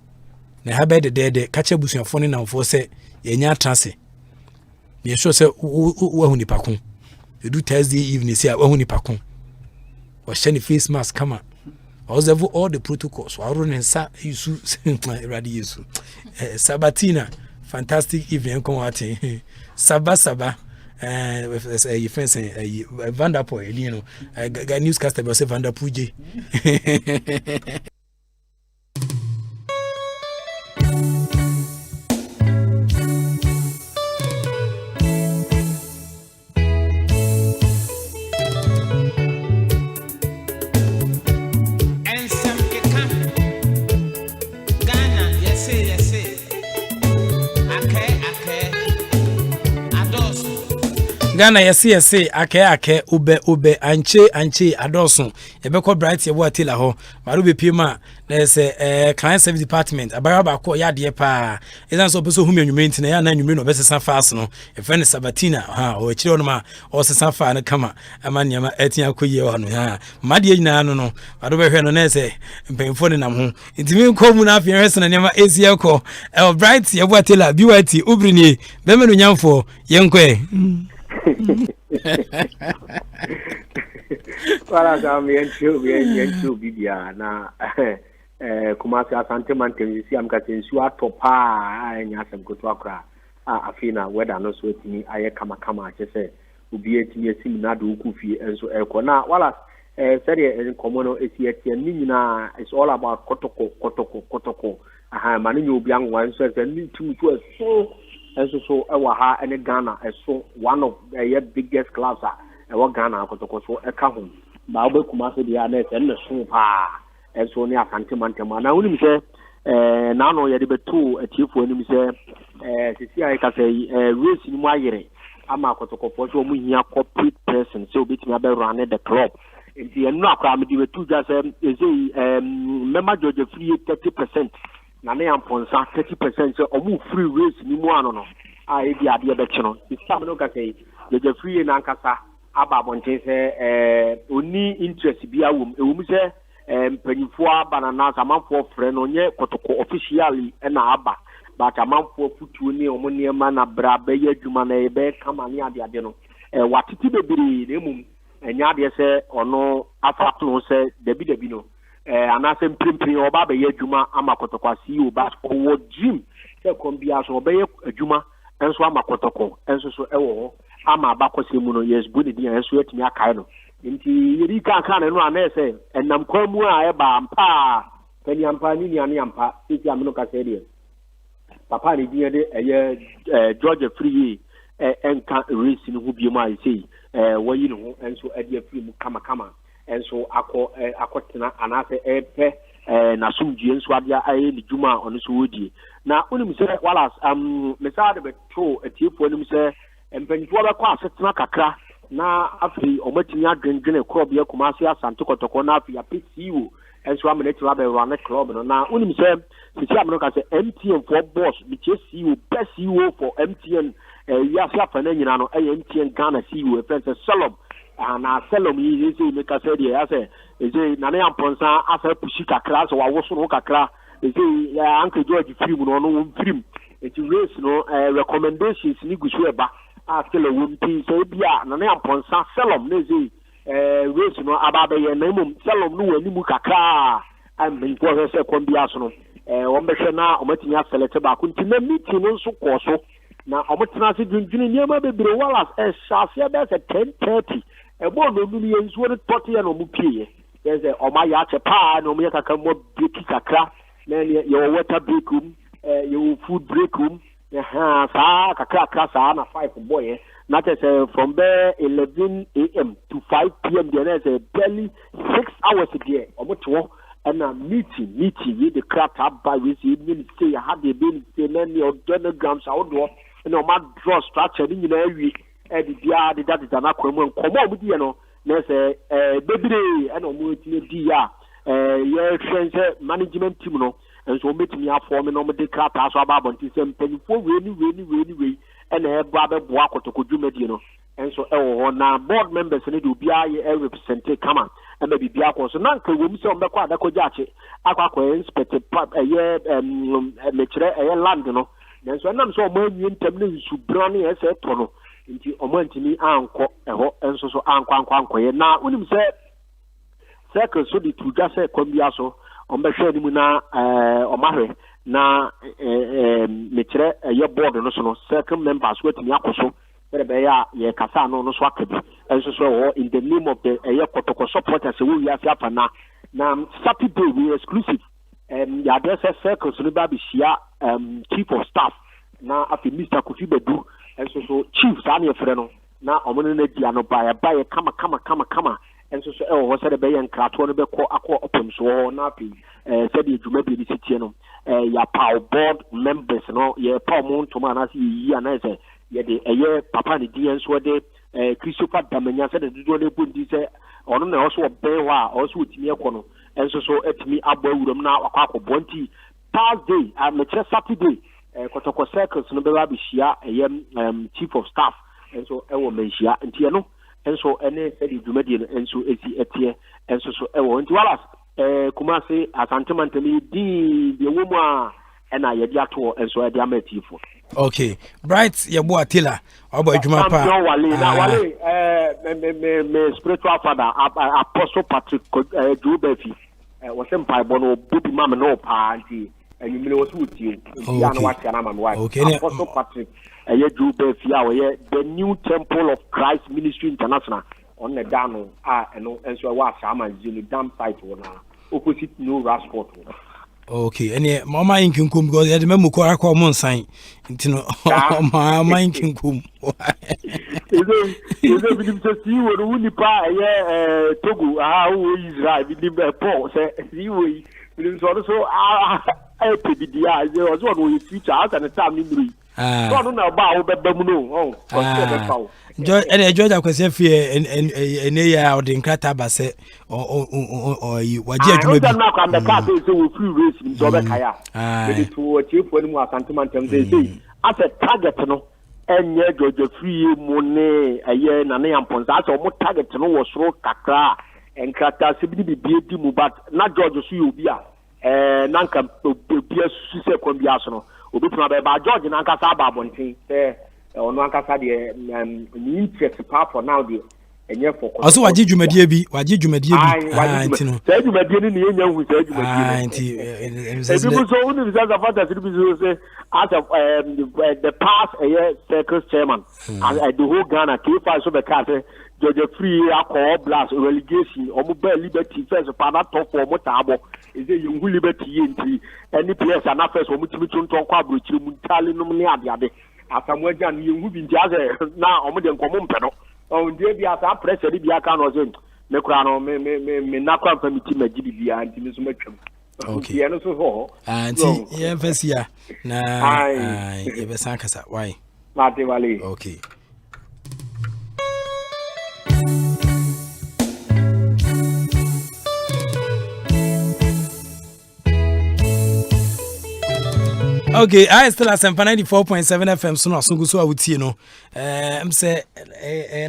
na ha be de kache busuafo ne namfo se yenya trance me sure se wo hu nipa ko you do Thursday evening say wahuni pakon or shiny face mask come observe all the protocols warun nsa yusu ready yusu Sabatina fantastic evening come out saba your friends Vanderpool, you know, newscaster was Vanderpool. Ghana yesi ake ube anche adosun yebekọ bright ye wa tela ho maru be pima na se client service department abaya ba ko ya de pa ezan so peso hu menwume ntina ya na nwume no besesa fast no e friend Sabatina ha o chire no ma o sesa fa na kama ama niam etia akoye wa no ha made nyina no maru be hwe no na se mpemfo ne nam ho ntimi ko mu na afia hwe na niam esia ko e bright ye wa tela biwati ubrini be menu nyamfo yenkwe Para kami yenchu bidia na kumasi asante mantemisi amkatensu atopa nyasem koto akra afina weda no so etimi aye kama achese obi etimi esim na do kufi enso eko na wala sere komono esietie ni nyina it's all about kotoko aha mani obi anwa enso se ni tumu so so ewa ha ene Ghana so one of the biggest clubs ewa Ghana kotoko so eka ho ba obe kumase dia na se ne so pa so ni asante mantema na unim se na no ye de betu atiefo anim se sisi ai ka se race ni mu ayere ama kotoko fo so mu hia corporate person so obetimi abe run the club nti enu akra me de betu ja se member George free 30%. Na me amponsa 30% so omu free race ni mu ano no e bi ade be kino isam no ka say the free na nkasa aba bonten se oni interest bia wom ewum se mpanyifo aba na na amanfo frɛ no nye kotoko officially na aba but amanfo futuo ni omo niema na bra be ya adwuma na ebe kama ni ade no watiti bebiri na emum enya ade se ono afato no se debi no anase mpimpin oba be adwuma amakotoko CEO ba owo gym se kombia so obe adwuma enso amakotoko enso so ewo ama abakose mu no yes budi dia enso yetimi akai no nti yiri kan no anese enam kwamu a eba ampa tani ampa ni ampa iti amno ka se die papa ni dia de George Free enka race ni hu biemu a sei wayi no ho enso ade free mu kama enso akotena anase epe na sumdue enso ade aye ni juma ono so wodi na onim se wala mesade beto atiefo onim se empanifo be kwa asetena kakra na afi omatimi adwendwene club ya Kumasi Asante Kotoko na afi ya PCO enso ameneti wa be run club no na onim se sisi amno ka se MTN for boss bi CEO best CEO for MTN ya sia fana nyina no MTN Ghana CEO friend Solom na Solom yi say make say dey ya say na na amponsa asa pushi kakra so wa woso no kakra say Uncle George film no no film it race no recommendations ni gusu eba after a wumpi so bia na na amponsa Solom na say race no ababe ye na mum Solom no wani mu kakra am nko say kombia so no wombehwe na omatimi aselect ba kunti na meeting no so koso na omatena se dwendwene niema bebre WALLACE shafia be se 10:30 ebo no nu ye nsuo no tote ya no mu pie ye se oma ya che pa no mu yakaka mo break kakra na ye water break room ye food break room ha sa kakra sa na 5 boy na te say from there 11 am to 5 pm there is a barely 6 hours there omoto and a meeting with the crowd up by with the ministry had the been say many of grams outdoor and no mad draw structure in every the that is an aquaman come on with you know there's a baby and yeah friends management team no and so make me have forming on the crowd as about on this and really and a brother walk to could you know and so na board members need to be represented come on and maybe be so now can we say on the quad akwa inspect land no then so nam so mo nyi ntamne su brani ese to no nti omantini anko eho enso so anko ye na unim se circle so di tuja se kombia so ombehwe ni mu na omahwe na mekire board no so no circle members wetimi akoso where be ya ye kasa no no so akabi enso so in the name of the kotoko supporters we ya fiapana na Saturday we exclusive ya there circles no ba bia chief of staff na afi Mr. Kofi Bedu enso so chief sa na yefre no na omono na dia no ba ya kama enso so ho se de be yan krato no be ko akọ opem so na afi said the dwuma bi city no ya power board members no ye pa mo ntoma na si yi ana se ye de papa ni di enso de Christopher Damanya said the do le bundi se ono na also be wa also utimi ekọ no enso so etimi abo awuram na akọ bonti Thursday and Saturday kotoko circles no be ba shia chief of staff enso ewo menhia ntie no enso ene said the dwuma di enso esi etie enso so ewo nti WALLACE Kumasi Asante Mantemi di the woman and I yet to and so I amatifo. Okay, Bright Yabu Attila, Obo Jumapa. Me spiritual father, Apostle Patrick Jubefi, was empire bono, Bubi Mamma no party, and you know what you. Okay, Apostle Patrick, Jubefi, the new Temple of Christ Ministry International. On the dam and so I was a dam site opposite New Rasport. Okay, and Mama Inkum because I remember Korakon sign into my mind can come. Is it you would only buy Togo? How is right? We live a port, you will also I pay the eye. There was one with future out and a time in I don't know about Bemuno. Oh, George akwese fie ene ya odin krata base or you waje adwuma bi na kwa mbeka say we free race so be kaya we to chief woni mu asantement am say as a target no enye George free mu ne eye na ne yamponza as o mu target no wo soro kakra enkrata se bi di mu but na George so you bi a na nka obi asu se kon bi aso no obi tuma be ba George na nka sa ba bontin say ono ankasa de ni interest pa for now de enye for also waje dwumadie bi ntino say dwumadie ni enya hu say dwumadie nti ebi so uni visa za fata sibi so say as the past circus chairman and the whole Ghana K5 so be ka say George free akọ blast relegation omo ba liberty first pa na top for motabo is it you liberty enti any place and first omo timi tonton kwa brochiri mu ntale no ne ade asamwaja ni hu bi ntiaze na omo de nkomo mpeno on de bia sa pressure bia ka no ze me kura no me na kwa famity magidi bia nti me so matwam okay ya no so ho anti ye fesia na ye be san kasa why mate wale okay Okay, I still at ASEMPA 94.7 FM so so awutie no. Say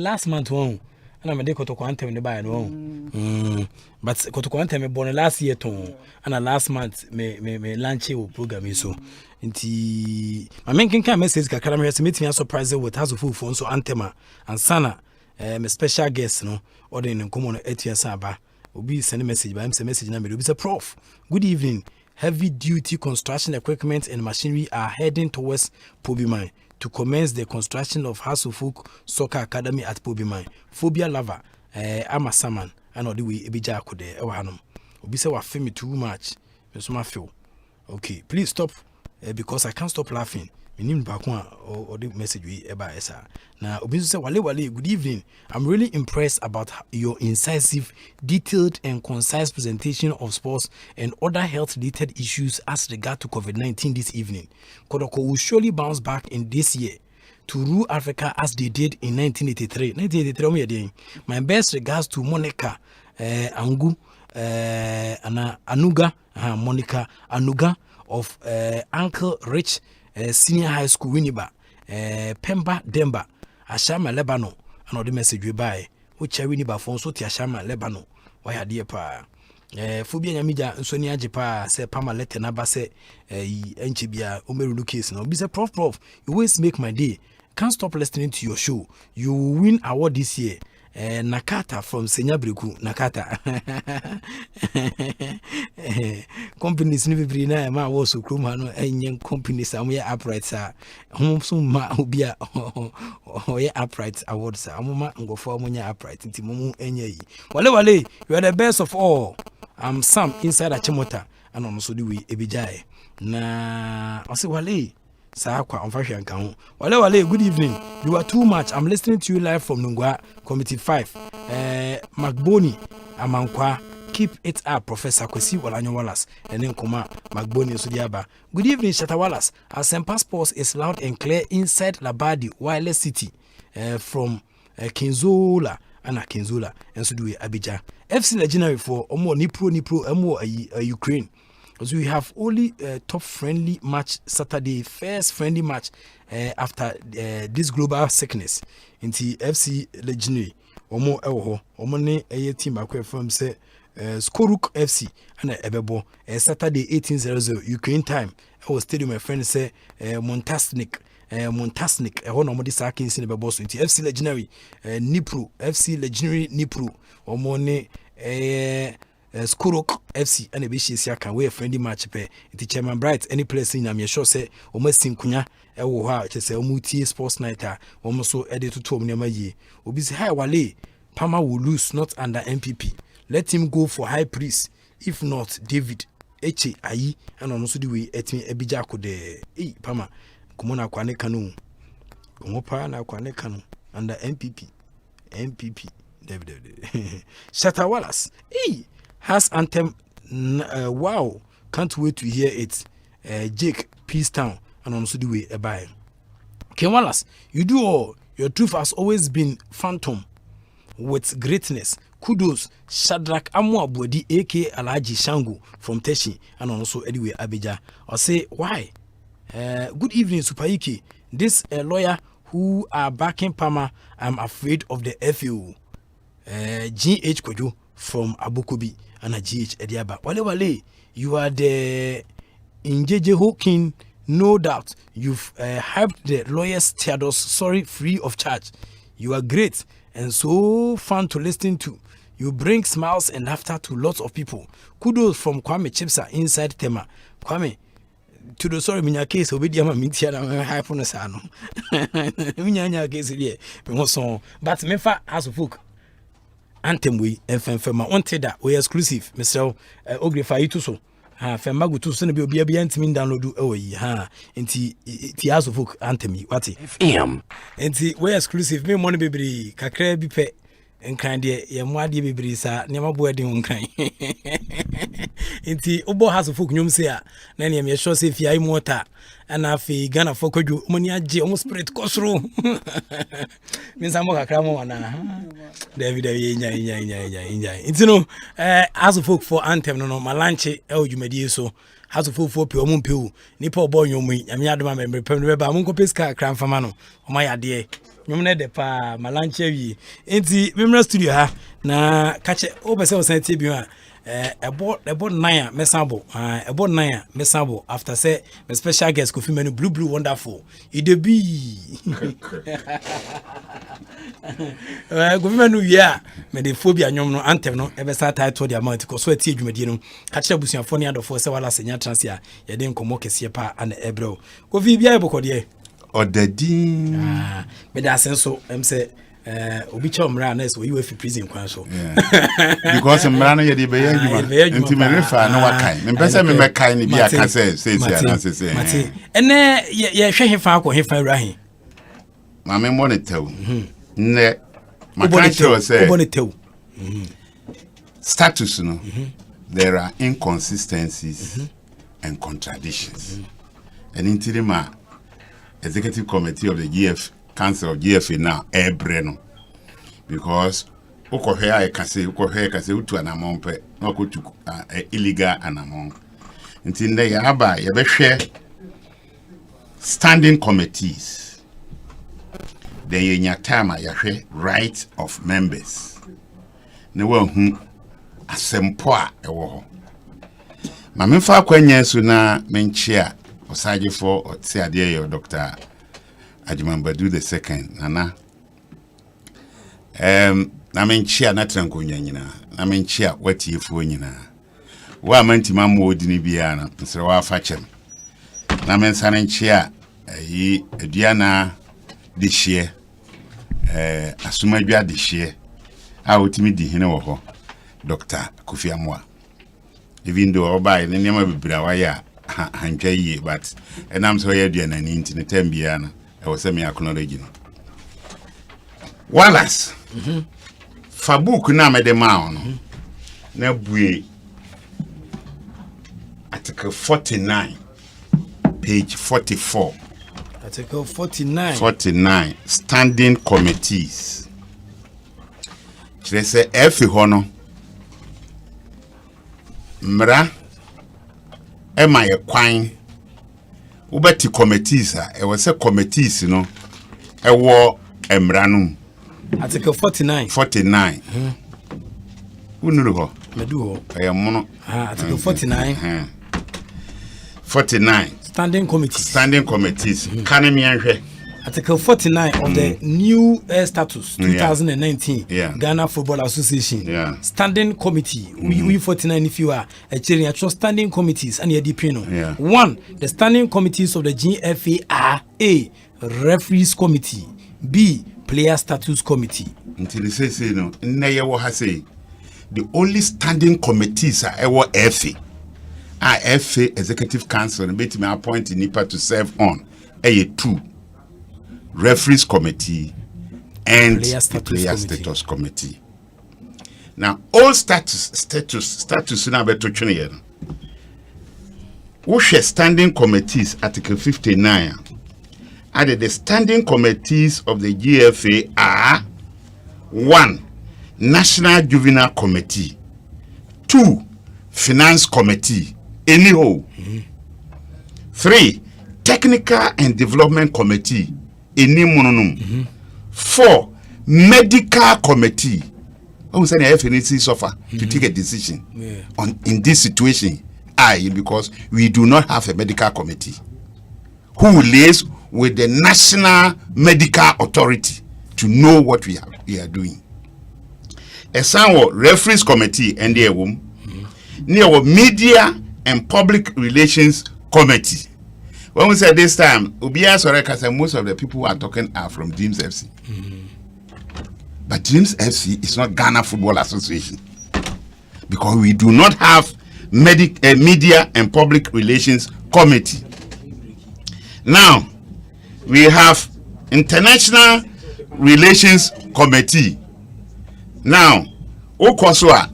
last month one and I dey kotoko antem ne buy no. But kotoko antem me born last year to and last month me launch a program so. Nti my main kan message kakara me say meeting surprise with house of phone so antema and sana me special guest no or den nkomo no etia saba. Obi send message by say message na me obi say prof. Good evening. Heavy duty construction equipment and machinery are heading towards Pobimai to commence the construction of Hasufuk Soccer Academy at Pobimai. Phobia lover, Amasaman, and all the way Ebija Kode, Ewahanum. Obi say wa feel me too much. Me feel. Okay, please stop because I can't stop laughing. Minim bakwa or the message we eba esa. Now Obi say wale good evening. I'm really impressed about your incisive, detailed and concise presentation of sports and other health related issues as regard to COVID-19 this evening. Kodoko will surely bounce back in this year to rule Africa as they did in 1983. 1983 my best regards to Monica Anuga Monica Anuga of Uncle Rich Senior High School Winneba Pemba Demba Ashama Lebanon and all the message we buy which I Winneba phone so ti Ashama Lebanon why had dear pa Phobia Yamija Sonia Jepa say Pama Lete Naba say Enchibia Umeru case now be say prof you always make my day. Can't stop listening to your show. You will win award this year Nakata from Senyabriku, Nakata. Companies never bring my was so crumano and young companies are mere uprights are home soon ma ubia or uprights awards. Amoma and go for Munya upright into Mumu and ye. Wale, you are the best of all. I'm Sam inside a chimota and also do we ebijay. Na I say Wale. Sakwa on count. Wale, good evening. You are too much. I'm listening to you live from Nungwa, Committee 5. Magboni, Amankwa. Keep it up, Professor Kwesi Walanyo Wallace. And then Koma, Magboni Sudiaba. Good evening, Shatta Wallace. ASEMPA Sports is loud and clear inside Labadi, Wireless City. From Kinzola, Anna Kinzola, and so do we Abidjan. FC Legendary for Omo Nipro, Omo Ukraine. So we have only top friendly match Saturday, first friendly match after this global sickness. Into FC Legendary, Omo Ewo, Omo ne a team acquired from say Skoruk FC and Ebebo Saturday 18:00 Ukraine time. I was telling my friend say Montasnik, one of the Sakins in the boss into FC Legendary, Nipro, FC Legendary Nipro, Omo ne Skorok FC and a Bishia can wear a friendly match pair. It's Chairman Bright, any place in I'm sure say, almost Sinkunya, Ewa, just a Muti sports nighter, almost so edit to Tom Namaye. Obisi high Wale, Pama will lose not under MPP. Let him go for high priest. If not, David, Eche, Ayi, and also the way at me Ebijako de Pama, Kumona Kwane Kanu, Kumopa na Kwane Kanu, under MPP, David, Shatta Wallace, has anthem. Wow, can't wait to hear it. Jake, Peace Town, and also the way a buy. Ken Wallace, you do all. Your truth has always been phantom with greatness. Kudos, Shadrach Amuabodi, aka Alaji Shango from Teshi, and also anyway Abidjan. I'll say why. Good evening, Super Iki. This lawyer who are backing Pama, I'm afraid of the FAO. GH Kojo from Abukubi and a GH Ediaba. Wale, you are the Injeje Hawking, no doubt. You've hyped the lawyers Theodos, sorry, free of charge. You are great and so fun to listen to. You bring smiles and laughter to lots of people. Kudos from Kwame Chipsa inside Tema. Kwame, to the sorry, minya case, Obediama Mintiana, Hyponesano. Minya case here, but Mefa as a book. Anthem we FM wanted that we exclusive Mr. Ogrefa ituso ha fema gutu so na bi obia bia ntimi download away ha enti ti aso folk anthem what FM enti we exclusive me money bebre kakra bi pe nkran de ye mo ade bebre sa ne mabo de nkran enti obo haso folk nyom se a na ne me sure se fi ai mota ana fi Ghana for kwadwo moni age omo spirit kosro minsa mo kakra mo wana David nya enti no haso folk for anthem no malanche e odwumadi so haso folk for pe omo mpeu nipa obo nyom nyame adoma membre pem be ba mo nkopeska kakra mfama no oma yade nyom ne de pa malanche wi enti memra studio ha na kache obese o santie bi a ebo 9 mesabo ebo 9 mesabo after say my special guest Kofi Menu blue wonderful it dey be Kofi Menu ya me dey phobia nyom no anthem no ebe sa title the amount ko so atie dwumadi no kache abusuafo ne adofo se wala senya trans ya ye de nkomo kese pa ana ebro Kofi bia ebokode Odedi me da senso say obi chomra na so you fi prison kwan so because mra no ye de be enti me refa na wakai me pese me mekai ni bia ka say na say ene ye hwe hefa akọ hefa urahin ma me mo ne tew ne makai cho say status no there are inconsistencies and contradictions and intirima executive committee of the GF Council of GFA now Breno because ukohea I can say utu anamon no go to illegal anamon until they yaba yabehwe standing committees then yenya time yahwe right of members ne wa hu asempo a ewo ho ma memfa kwanya su na menchia osaje for otiade your Dr. Ajimambadu the second, Nana. na menchia na trankonya nyina na menchia watiefuo nyina wa mantima modini bia na nsere wa fachem na mensane nchia yi aduana de hye asumadwa de hye a otimi di hene wo ho Dr. Kofi Amoah even though obai ne nema bibira wa ya hantwa yi but enam so ya aduana ni ntine tambia na e wo se me acknowledge no Wallace Fabuk na mede ma no na bue Article 49 page 44 Article 49 standing committees Chese efi hono mra ema ye kwan ubati committees a e wose committees no ewo emra no Article 49 unuru ho medu ho mono Article 49 standing committees kanemi anhwe Article 49 of the new status 2019 Ghana Football Association standing committee we 49 if you are a chair actual standing committees and the one the standing committees of the GFA are A referees committee, B player status committee. Until say no nne wo ha say the only standing committees are ewo FA FA executive council and betime appoint nipa to serve on two referees committee and player status committee. Now all status na beto twene ye no wo hwe standing committees article 59 added the standing committees of the GFA are 1 National Juvenile Committee, 2 Finance Committee anyhow 3 Technical and Development Committee any 4 Medical Committee. I say the FNC suffer to take a decision on in this situation because we do not have a medical committee who liaise with the National Medical Authority to know what we are doing. A sound referees committee and the near media and public relations committee. When we said this time, Ubia Soreka, most of the people who are talking are from Dreams FC. But Dreams FC is not Ghana Football Association because we do not have media and public relations committee. Now we have International Relations Committee. Now, Okoswa,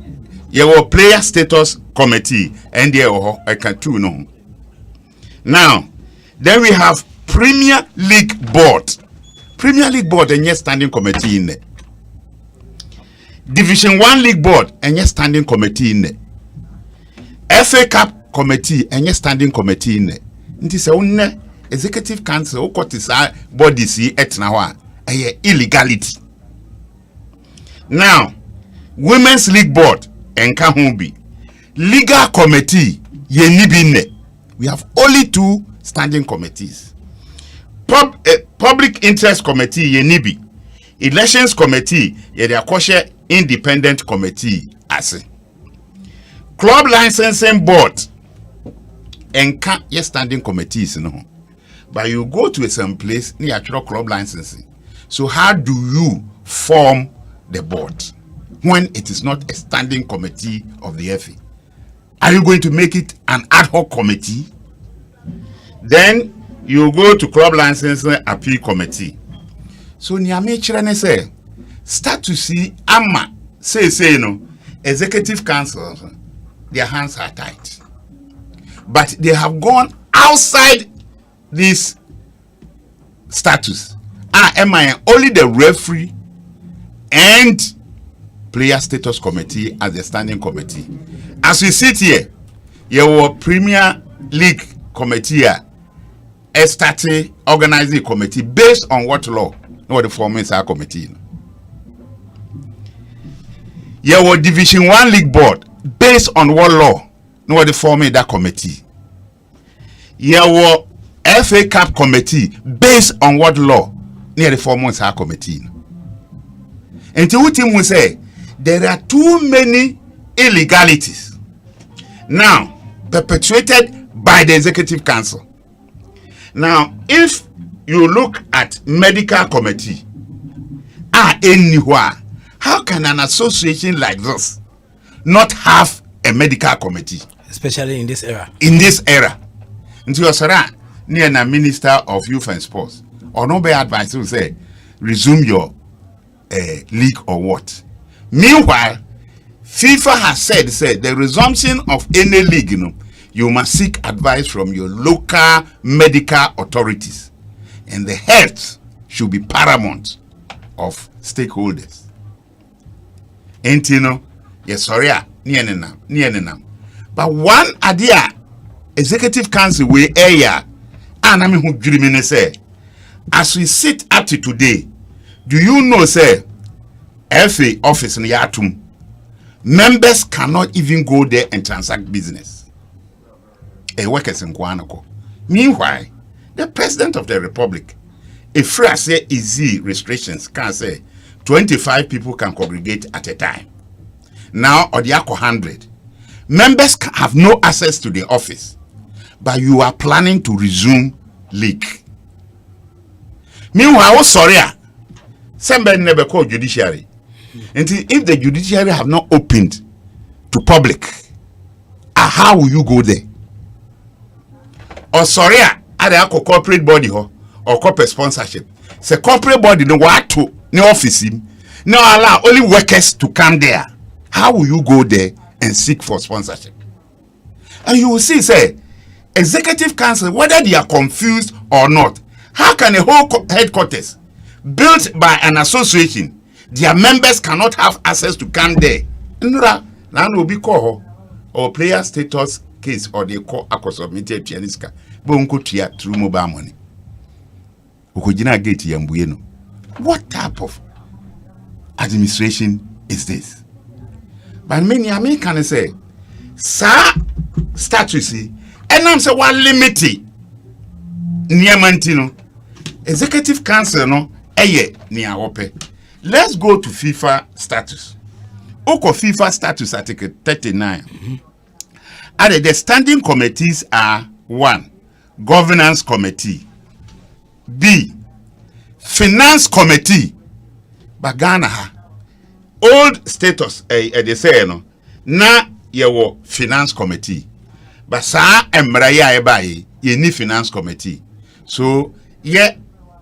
your player status committee, and I can too know. Now, then we have Premier League Board. Premier League Board and yes standing committee in there. Division 1 League Board and yes standing committee in there. FA Cup committee and yes standing committee in there. It is a executive council body see etna illegality. Now, Women's League Board and Kahumbi Legal Committee yenibine. We have only 2 standing committees. Public Interest Committee yenibi. Elections Committee yediakoshe Independent Committee ase. Club Licensing Board and standing committees no. But you go to some place near actual club licensing. So how do you form the board when it is not a standing committee of the FA? Are you going to make it an ad hoc committee? Then you go to club licensing appeal committee. So Niame Chirane say start to see Amma say no executive council their hands are tight. But they have gone outside this status. Only the referee and player status committee as the standing committee. As we sit here, your Premier League committee started organizing committee based on what law? No, the form is our committee. Your Division 1 League Board based on what law? No, the form is that committee. Your FA Cup committee based on what law? Near the 4 months our committee. And to what him will say, there are too many illegalities now perpetrated by the Executive Council. Now, if you look at medical committee, anywhere, how can an association like this not have a medical committee? Especially in this era. In this era. Into your Sarah, near the Minister of Youth and Sports, or no better advice will say, resume your league or what. Meanwhile, FIFA has said the resumption of any league, you must seek advice from your local medical authorities, and the health should be paramount of stakeholders. And yes, sorry, but one idea, Executive Council we area, and I mean who dreaming say, as we sit up to today, do you know, say, FA office in Yatum, members cannot even go there and transact business. A workers in Guanaco. Meanwhile, the President of the Republic, if say easy restrictions can say 25 people can congregate at a time. Now, Odiako 100. Members have no access to the office, but you are planning to resume league. Meanwhile, sorry, somebody never called judiciary. And if the judiciary have not opened to public, how will you go there? Or sorry, are there a corporate body or corporate sponsorship? Say corporate body no what to no office no allow only workers to come there. How will you go there and seek for sponsorship? And you will see, say, Executive Council, whether they are confused or not, how can a whole headquarters built by an association, their members cannot have access to come there? Now will be called or player status case or they call a submitted pianiska. Bonko tia through mobile money. Ukojina gate yambuyeno. What type of administration is this? But many Americans say, sir, status, and I'm saying one limited near Mantino. Executive Council no near ope. Let's go to FIFA status. Oko FIFA status article 39. And the standing committees are 1. Governance committee. B. Finance committee. Bagana old status they say no na yewo finance committee. But sa emraya ebaye ye ni finance committee. So ye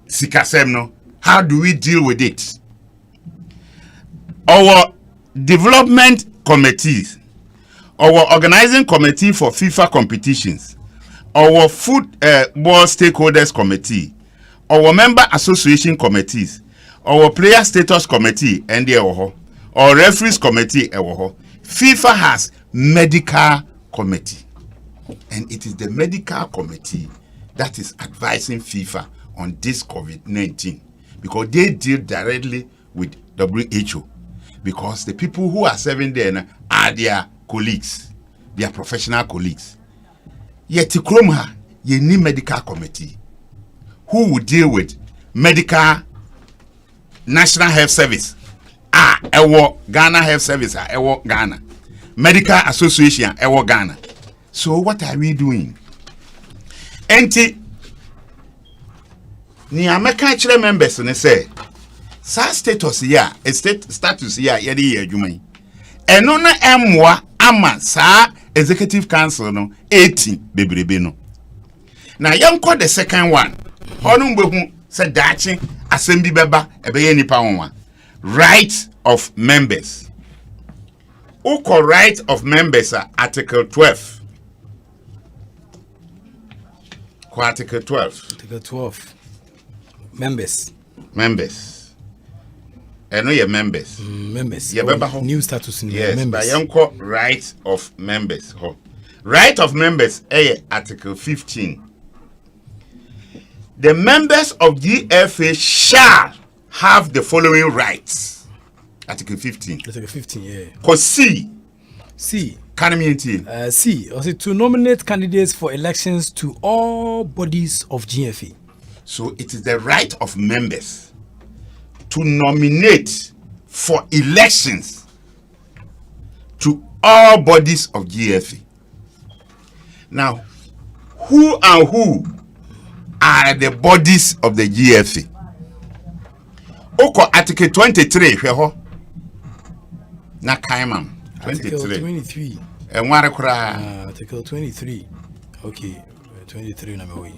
sikasem no, how do we deal with it? Our development committees, our organizing committee for FIFA competitions, our football stakeholders committee, our member association committees, our player status committee, and our referees committee, FIFA has medical committee, and it is the medical committee that is advising FIFA on this COVID-19 because they deal directly with WHO. Because the people who are serving there are their colleagues, their professional colleagues. Yet, you need medical committee who will deal with medical National Health Service. Ghana Health Service, Ghana. Medical Association, Ghana. So, what are we doing? Enti, ni American chile members ne say. Sa status here, status here, yedi adwuma. Eno na emwa ama sa Executive Council no 18 bebrebe no. Na yemko the second one. Onu mbehu se dachi assembly beba ebeye nipa wonwa. Right of members. Uko right of members are Article 12. Article 12. Article 12. Members. I know your members. Members. Yeah, new status in yes, members. Yes, but you right of members. Right of members, Article 15. The members of GFA shall have the following rights. Article 15. Article 15, yeah. Because C. Can I mean C. Also to nominate candidates for elections to all bodies of GFA. So it is the right of members to nominate for elections to all bodies of GFA. Now, who and who are the bodies of the GFA? Oko Article 23, na kaimam. 23. Article 23. Article 23. Okay, 23 number way.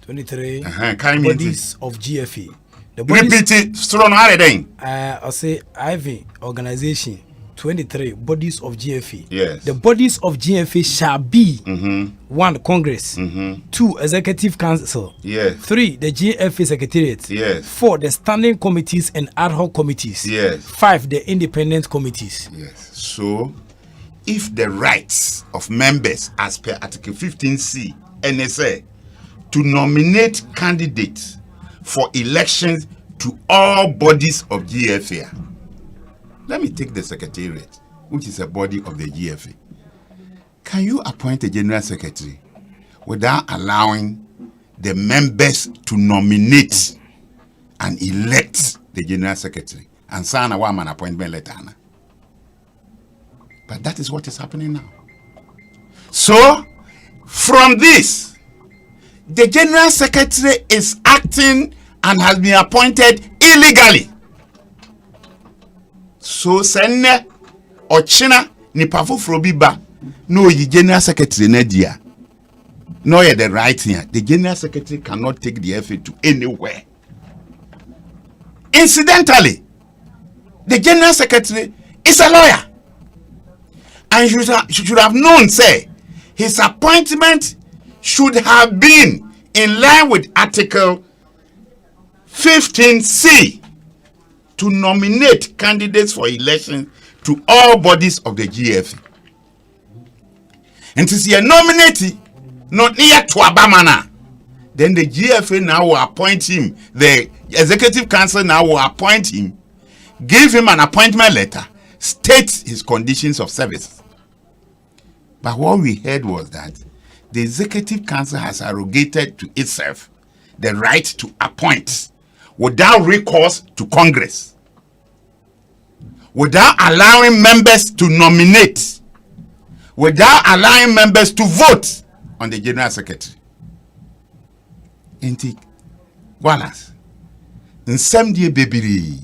23 bodies of GFA. The bodies, repeat it strong hard. I'll say Ivy organization 23 bodies of GFA. Yes. The bodies of GFA shall be 1 Congress, 2 Executive Council, Yes. 3 the GFA Secretariat, Yes. 4 the standing committees and ad hoc committees, Yes. 5 the independent committees. Yes. So, if the rights of members as per Article 15C NSA to nominate candidates for elections to all bodies of GFA. Let me take the Secretariat, which is a body of the GFA. Can you appoint a General Secretary without allowing the members to nominate and elect the General Secretary and sign an appointment letter? But that is what is happening now. So, from this, the General Secretary is acting and has been appointed illegally. So, senne ochina ni pafufuro biba no yi General Secretary Nadia. No, the right here. The General Secretary cannot take the FA to anywhere. Incidentally, the General Secretary is a lawyer. And you should have known, say, his appointment should have been in line with Article 15C to nominate candidates for election to all bodies of the GFA. And to see a nominee not near to Abamana, then the GFA now will appoint him, the Executive Council now will appoint him, give him an appointment letter, state his conditions of service. But what we heard was that the Executive Council has arrogated to itself the right to appoint without recourse to Congress, without allowing members to nominate, without allowing members to vote on the General Secretary. Inti Wallace, in some day, baby,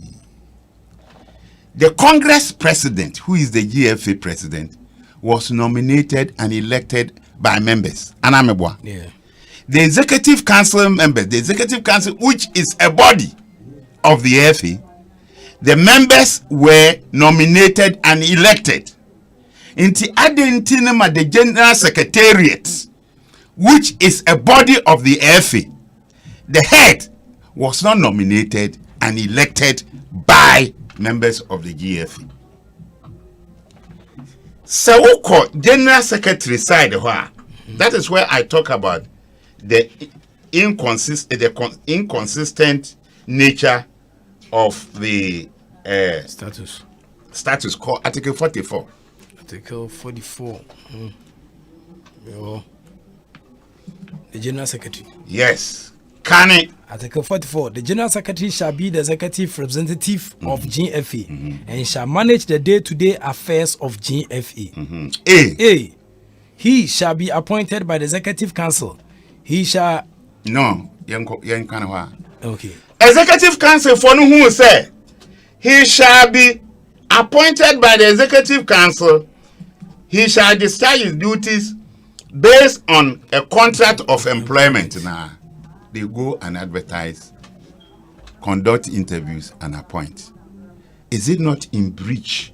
the Congress president, who is the GFA president, was nominated and elected by members. Yeah. The Executive Council members, the Executive Council, which is a body of the FA, the members were nominated and elected. Inti adentinema the General Secretariat, which is a body of the FA, the head was not nominated and elected by members of the GFA. So, General Secretary side, that is where I talk about the inconsistent nature of the status called Article 44. Article 44. The General Secretary. Yes. Can it? Article 44. The General Secretary shall be the executive representative of GFA and shall manage the day-to-day affairs of GFA. A. He shall be appointed by the Executive Council. He shall... No. Okay. Executive Council for who say he shall be appointed by the Executive Council. He shall discharge his duties based on a contract of employment. Now, they go and advertise, conduct interviews, and appoint. Is it not in breach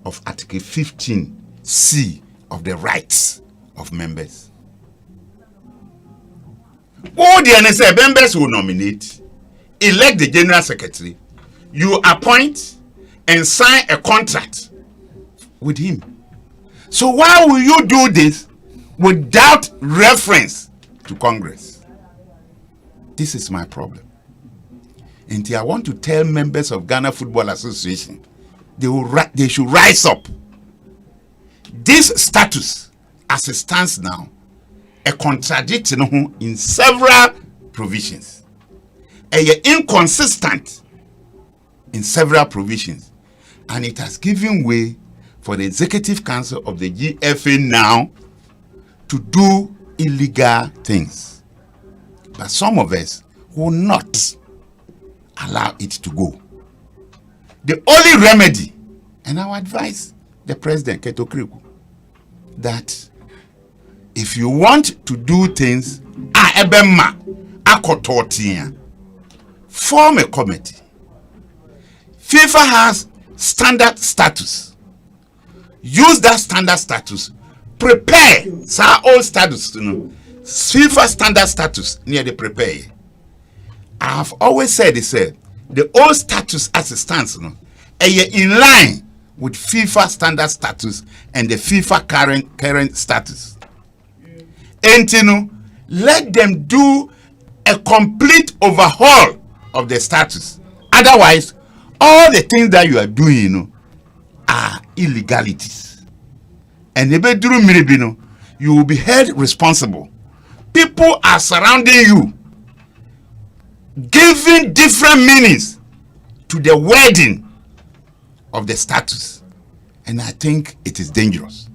of Article 15C of the rights of members? All the NSA members will nominate, elect the General Secretary, you appoint and sign a contract with him. So why will you do this without reference to Congress? This is my problem. And I want to tell members of Ghana Football Association, they should rise up. This status, as it stands now, a contradiction in several provisions. And inconsistent in several provisions, and it has given way for the Executive Council of the GFA now to do illegal things. But some of us will not allow it to go. The only remedy, and I would advise the President, Keto Kriku, that if you want to do things, form a committee. FIFA has standard status. Use that standard status. Prepare our own status. FIFA standard status near the prepare. I have always said the old status as it stands, in line with FIFA standard status and the FIFA current status. And let them do a complete overhaul of the status. Otherwise, all the things that you are doing are illegalities. And you will be held responsible. People are surrounding you, giving different meanings to the wording of the status. And I think it is dangerous.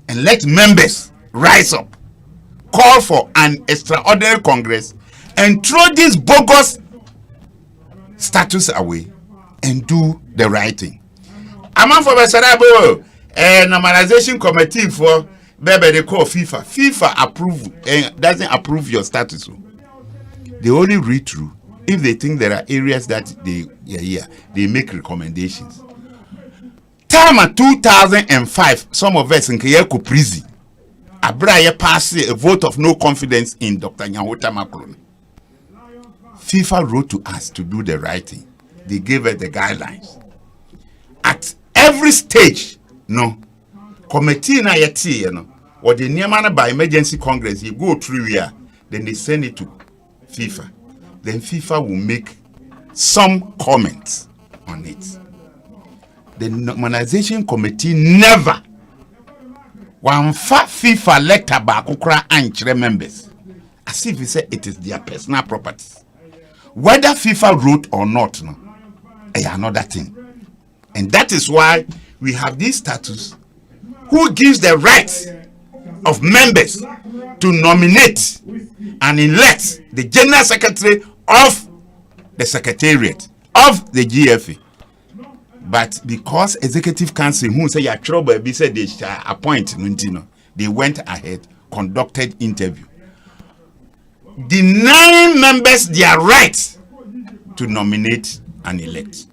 And let members rise up, call for an extraordinary Congress, and throw this bogus status away and do the right thing. I'm for the normalization committee for they call FIFA. FIFA doesn't approve your status. They only read through if they think there are areas that they make recommendations. Time 2005, some of us in Kiyeko prison, Abraya passed a vote of no confidence in Dr. Nyahota Macron. FIFA wrote to us to do the right thing. They gave us the guidelines. At every stage, committee na yeti, or the Niamana by emergency congress, you go through here, then they send it to FIFA. Then FIFA will make some comments on it. The normalization committee never one FIFA letter back and members, as if he said it is their personal property. Whether FIFA wrote or not, another thing. And that is why we have this status who gives the right of members to nominate and elect the General Secretary of the Secretariat of the GFA. But because Executive Council, who say trouble, said they shall appoint, they went ahead, conducted interview, denying members their right to nominate and elect,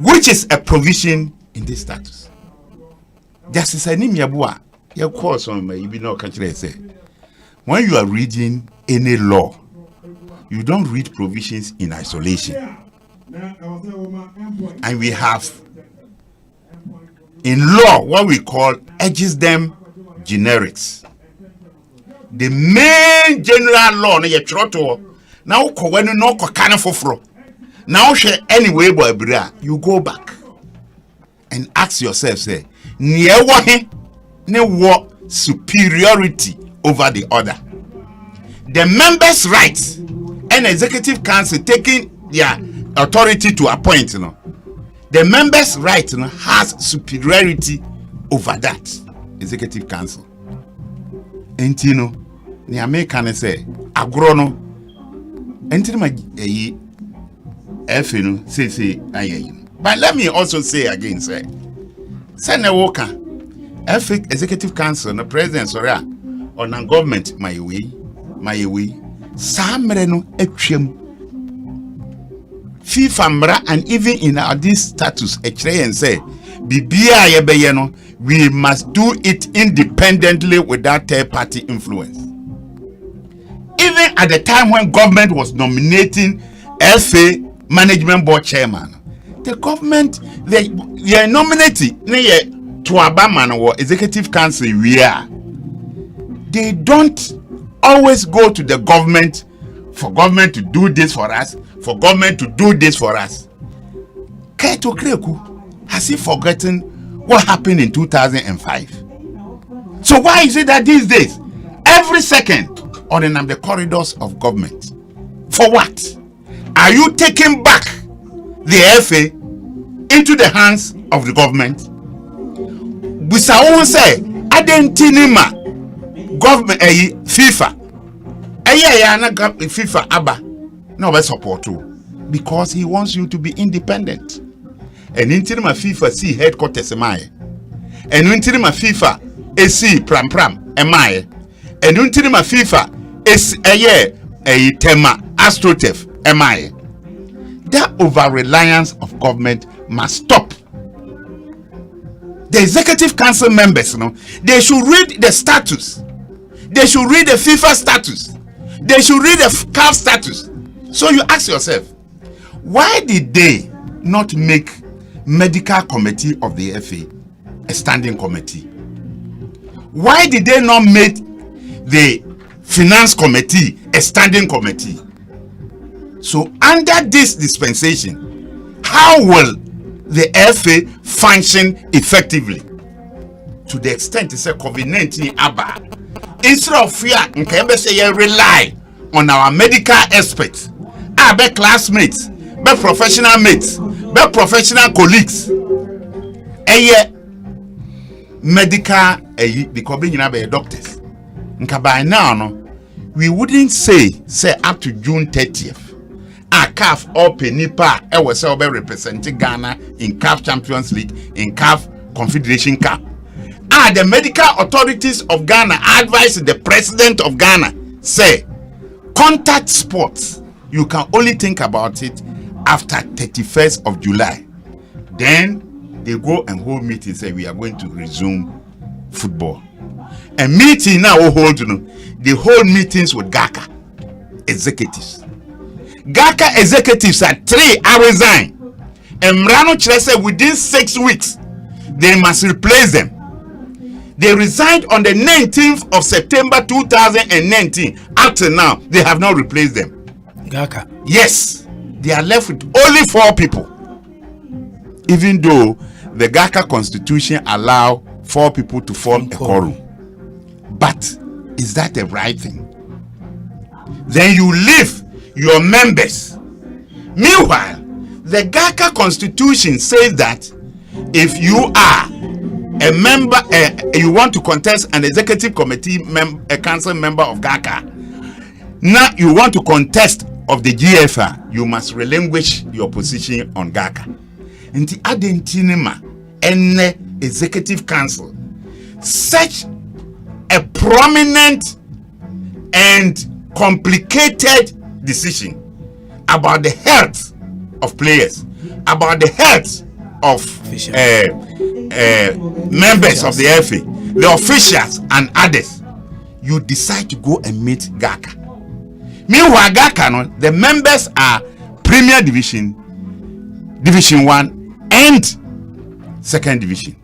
which is a provision in this status. Justice Animia your course on my say when you are reading any law, you don't read provisions in isolation. And we have in law what we call edges them generics. The main general law now when you know now anyway boy you go back and ask yourself, say near what superiority over the other. The members' rights and Executive Council taking their authority to appoint, the members' right has superiority over that Executive Council. And the American say agrono say but let me also say again, say Senator Walker, Executive Council, the President, sorry, on a government, my way, Samreno Echem, FIFA, and even in this status, and say, Bibia Yebeyeno, we must do it independently without third party influence. Even at the time when government was nominating FA Management Board Chairman, the government, they nominating to Abaman or Executive Council, they don't always go to the government for government to do this for us, for government to do this for us. Kaito Kreku, has he forgotten what happened in 2005? So why is it that these days, every second, on the corridors of government? For what? Are you taking back the FA into the hands of the government. Busa won say adentinima government FIFA na FIFA aba no be support you because he wants you to be independent. And intinima FIFA see headquarters emaye. And intinima FIFA AC pram emaye. And intinima FIFA is a tema astrotef emaye. That over-reliance of government must stop. The executive council members, they should read the status. They should read the FIFA status. They should read the CAF status. So you ask yourself, why did they not make medical committee of the FA a standing committee? Why did they not make the finance committee a standing committee? So under this dispensation, how will the FA function effectively? To the extent it's a COVID-19 ABBA. Instead of fear, rely on our medical experts, our classmates, be professional mates, be professional colleagues. Medical because being doctors. By now, we wouldn't say up to June 30th. CAF open nipa was representing Ghana in CAF Champions League, in CAF Confederation Cup. The medical authorities of Ghana advise the president of Ghana say contact sports. You can only think about it after 31st of July. Then they go and hold meeting, say we are going to resume football. A meeting now will hold, they hold meetings with GACA executives. GACA executives are 3 are resign. And Mrano Chile said within 6 weeks, they must replace them. They resigned on the 19th of September 2019. Up to now, they have not replaced them. GACA. Yes, they are left with only 4 people. Even though the GACA constitution allow 4 people to form a quorum. But is that the right thing? Then you leave your members. Meanwhile, the GACA constitution says that if you are a member, you want to contest an executive committee, a council member of GACA, now you want to contest of the GFR, you must relinquish your position on GACA. In the Adentinima and executive council, such a prominent and complicated decision about the health of players, about the health of members of the FA, the officials and others, you decide to go and meet GACA. Meanwhile, GACA, the members are Premier Division, Division 1 and 2nd Division.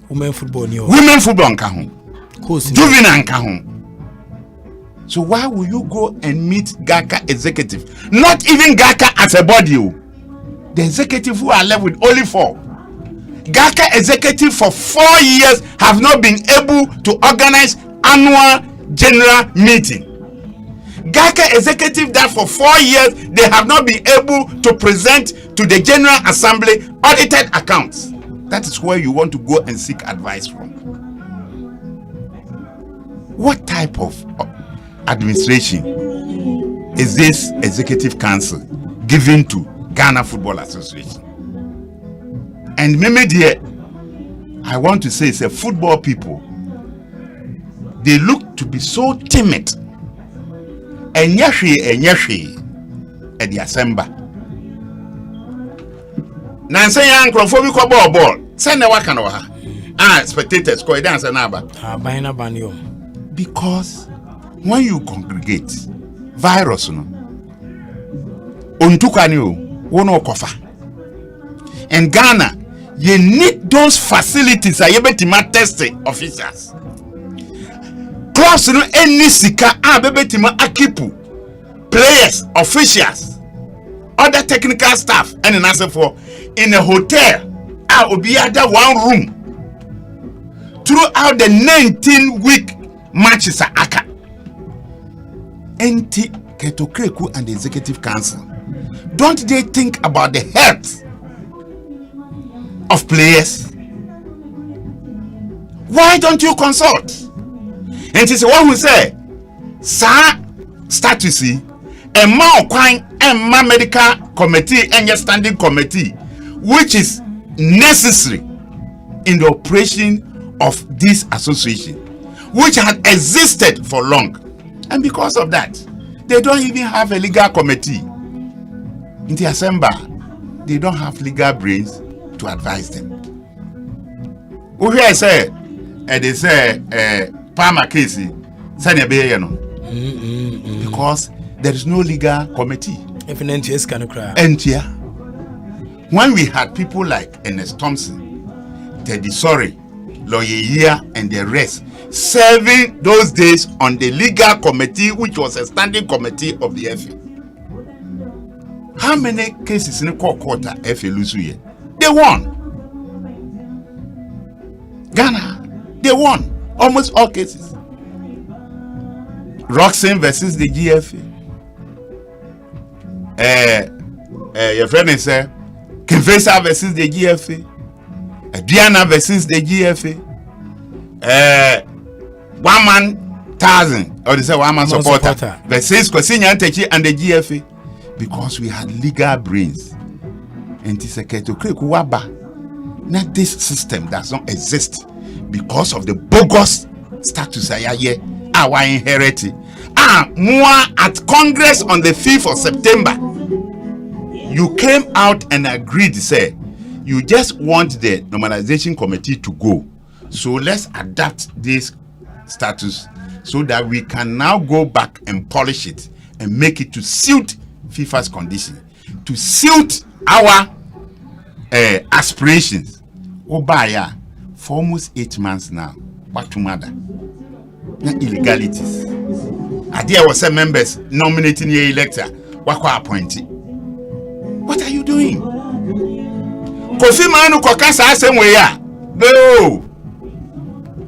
Women football nka ho. Juvenile nka ho. So why will you go and meet GACA executive? Not even GACA as a body. The executive who are left with only 4. GACA executive for 4 years have not been able to organize annual general meeting. GACA executive that for 4 years they have not been able to present to the General Assembly audited accounts. That is where you want to go and seek advice from. What type of administration is this executive council given to Ghana Football Association? And maybe dear, I want to say, say football people, they look to be so timid. And yashi at the assembly. Nancy young crophobic ball. Send the work on her. Spectators go dance and because when you congregate, virus no untukani wono kofa. In Ghana, you need those facilities are able to test officers. Clubs no any sika abebetima akipu players, officials, other technical staff, and an answer for in a hotel. I will be under one room throughout the 19-week matches are aka. Enti Ketokreku and the executive council Don't they think about the health of players? Why don't you consult? And it's one who say, "Sir, status a medical committee and your standing committee, which is necessary in the operation of this association, which had existed for long, and because of that, they don't even have a legal committee. In the assembly, they don't have legal brains to advise them. We hear say, they say, Palmer Casey, because there is no legal committee. If an NTS can cry. And when we had people like Ernest Thompson, Teddy Sorry, Lawyer Year, and the rest serving those days on the legal committee, which was a standing committee of the FA. How many cases in the court FA lose here? They won. Ghana, they won almost all cases. Roxanne versus the GFA. Your friend is Kevesa versus the GFA. Diana versus the GFA. 1 man 1,000, or they say 1 man supporter versus Kwesinya Ntechi and the GFA, because we had legal brains. And it's a now this system does not exist because of the bogus status I inherited. More at Congress on the 5th of September, you came out and agreed to say you just want the normalization committee to go. So let's adapt this status so that we can now go back and polish it and make it to suit FIFA's condition, to suit our aspirations. Obaya, for almost 8 months now, what to matter? Illegalities. There was some members nominating your elector. What appointee? What are you doing? Kofi Manu Kokasa same way. No.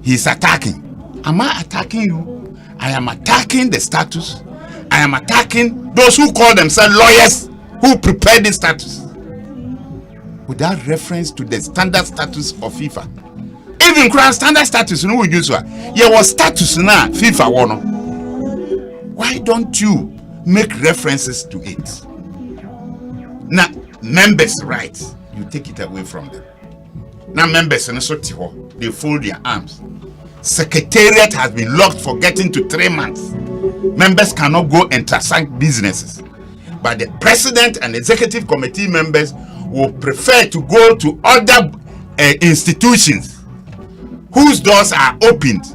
He's attacking. Am I attacking you? I am attacking the status. I am attacking those who call themselves lawyers who prepared the status without reference to the standard status of FIFA. Even grand standard status, no we use. There was status now FIFA one. Why don't you make references to it? Now, members' rights, you take it away from them. Now, members, they fold their arms. Secretariat has been locked for getting to 3 months. Members cannot go and transact businesses. But the president and executive committee members will prefer to go to other institutions whose doors are opened.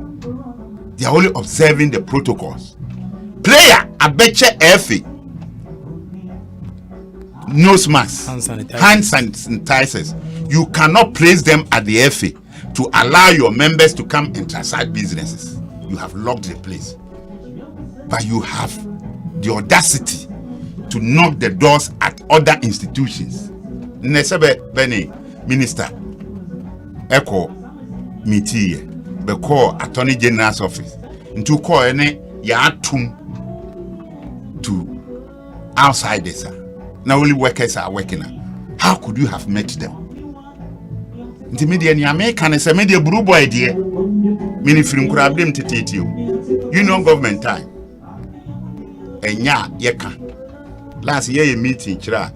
They are only observing the protocols. Player, Abeche FA, nose masks, hand sanitizers. You cannot place them at the FA to allow your members to come and transact businesses. You have locked the place. But you have the audacity to knock the doors at other institutions. Nesebe Beni, Minister, Echo, Mitiye, Beko, Attorney General's office, into call any Yatum to outsiders. Now only workers are working. How could you have met them? Inti media ni American is a media brubo idea. Mini film could have them to take you. You know government time. Enya yeka. Last year a meeting chira.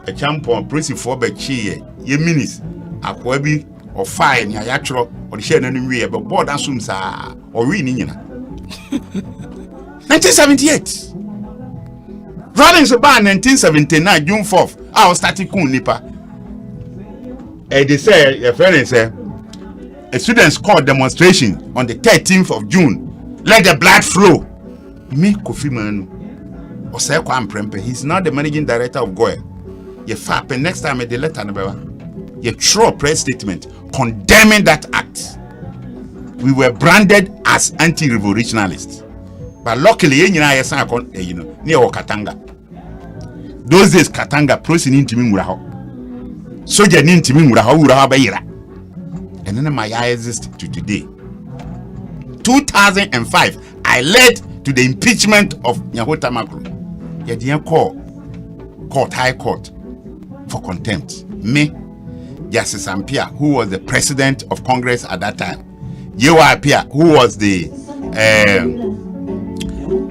A champion prison for bechi ye minis. Akwabi or fire ni ayatro or the share anyway but board assumes or winning. 1978. Rollins about 1979 June 4th. I was starting kun nipa. They say your friend say a students called demonstration on the 13th of June. Let the blood flow. Me Kofi Manu. Oseko Amprempe. He's not the managing director of Goya. You fap and next time they letter you throw a press statement condemning that act. We were branded as anti-revolutionalists. But luckily, you know, near Katanga. Those days, Katanga, prosin intimi muraho. Soja intimi muraho bayira. And then my eye exists to today. 2005, I led to the impeachment of Nyahota Makro. Yadian call court, High Court, for contempt. Me, Justice Ampia, who was the president of Congress at that time, Yewa Apia, who was the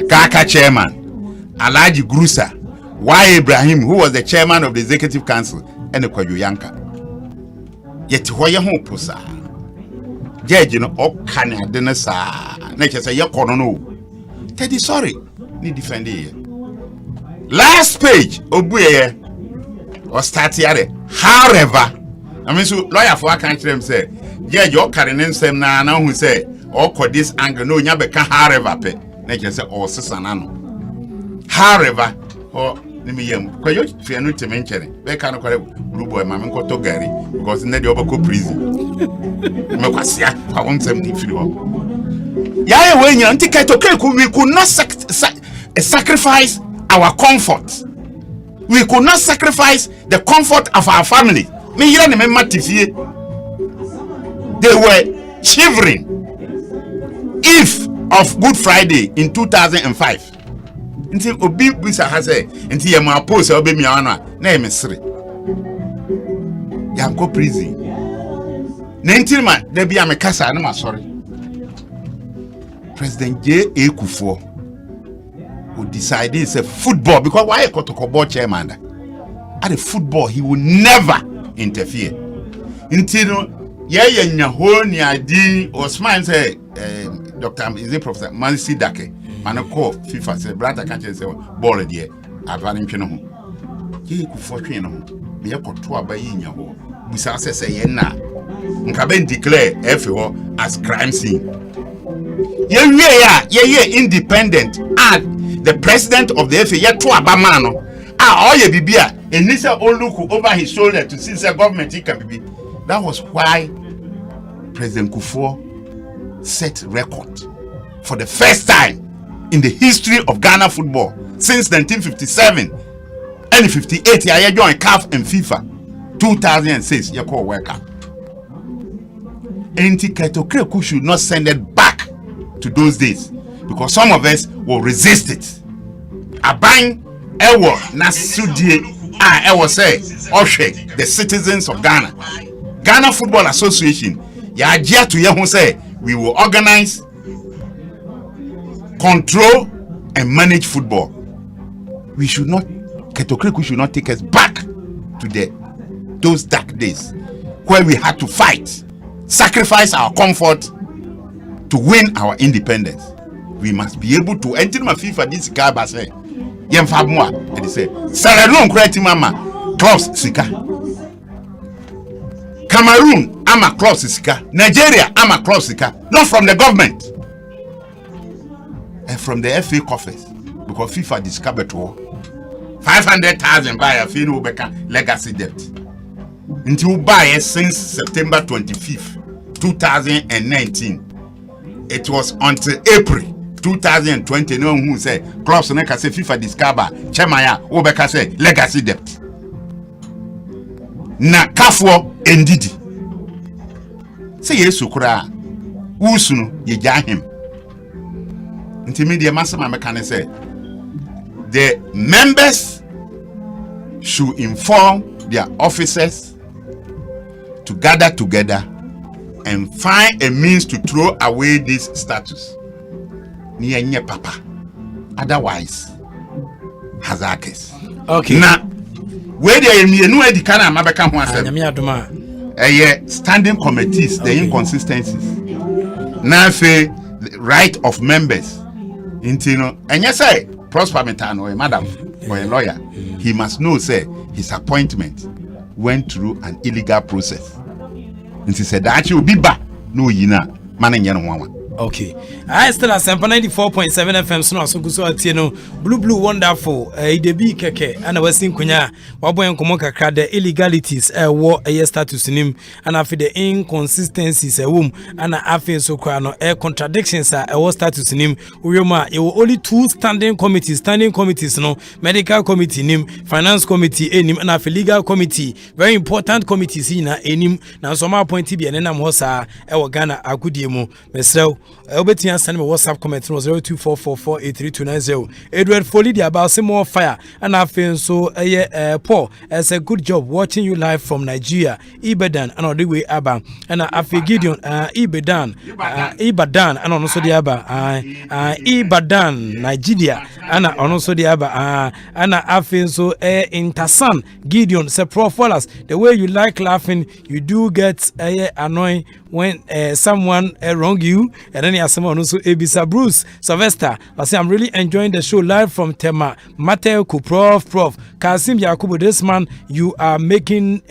Kaka chairman, Alaji Grusa, Y. Ibrahim, who was the chairman of the Executive Council, and the Kwajo Yanka. Yet, why you home, Pusa? Judge, you know, all can I dinner, sir. Nature say, you can't know. Teddy, sorry, need defend it. Last page, Obuye, or start here. However, I mean, so lawyer for country them say, Judge, you're carrying them now, who say, or could this angle, no, you become however, nature say, or sister, no. However, or because you fear not to mention it. They can't call it blue boy, mamma, go to Gary because in the overco prison. I want them to feel. Yeah, when you're anti we could not sacrifice our comfort. We could not sacrifice the comfort of our family. Me here, they were shivering. If of Good Friday in 2005. Until Obi Bisa has a until you ma pose Obi Miana name is Sri Yanko prison. Until ma there be a Mekasa, I'm sorry. President J. A. Kufo who decided it's a football because why a Kotoko chairman at the football he will never interfere. Until Nyahoni Osman say Dr. Is it Professor Mansi Dake. Manako FIFA say brother can't say ball there advance tweno ho ye ku fo tweno ho me yakoto abayi nya ho busa say ye na nka ben declare efe ho as crime scene ye independent and the president of the FA ye to abama no all ye bibia enisa oluku over his shoulder to see the government he can be. That was why President Kufo set record for the first time in the history of Ghana football since 1957 and 58 I joined CAF and FIFA 2006 you call World Cup. Anti-Ketokreku should not send it back to those days because some of us will resist it. Abang Ewo Nasudie Ewo say Oshe the citizens of Ghana Football Association ya jia to ye who say we will organize, control and manage football. We should not, Ketokreku should not take us back to those dark days where we had to fight, sacrifice our comfort to win our independence. We must be able to enter my FIFA this Kaba say, Yemfabwa, and they say, Saralon Kreti Mama, Klaus Sika. Cameroon, I'm a Klaus Sika. Nigeria, I'm a Klaus Sika. Not from the government. And from the FA coffers because FIFA discovered 500,000 by a FINO legacy debt until buy it since September 25th 2019. It was until April 2020 no who say clubs na say FIFA discover chemaya obeka say legacy debt na kafo endidi say yesu kura usunu ye jahim. Intermediate master mechanic say the members should inform their officers to gather together and find a means to throw away this status. Niye papa. Otherwise, hazakes. Okay. Now, where they no edikana mabeka ho asem. Standing committees, the inconsistencies. Now, the right of members. Intino, and yes, say, Prosper Metano, a madam or a lawyer, he must know, say, his appointment went through an illegal process. And he said that you will be back. No, yina, man and yan. Okay. I still at Sampa 94.7 FM so so atieno blue wonderful idebi keke and we sing kunya wabo enkomo kakra the illegalities wo status nim and afi the inconsistencies wom and afi so kwa no contradictions wo status nim uyoma e only two standing committees no medical committee nim finance committee enim and afi legal committee very important committees na enim na so ma appointee bi enam ho sa e wo Ghana agudie mu mesrew Obetia send me WhatsApp comment no 0244483290. Edward Foley the about some more fire and I feel so Paul as a good job watching you live from Nigeria. Ibadan and on the way Abba and I feel Gideon Ibadan and also the Abba Ibadan Nigeria and also the Abba and I feel so in Tassan Gideon say Prof Wallace, the way you like laughing you do get annoying when someone wrong you, and then someone also Ebisa Bruce Sylvester. I say I'm really enjoying the show live from Tema Mateo Prof Kasim Yakubu. This man you are making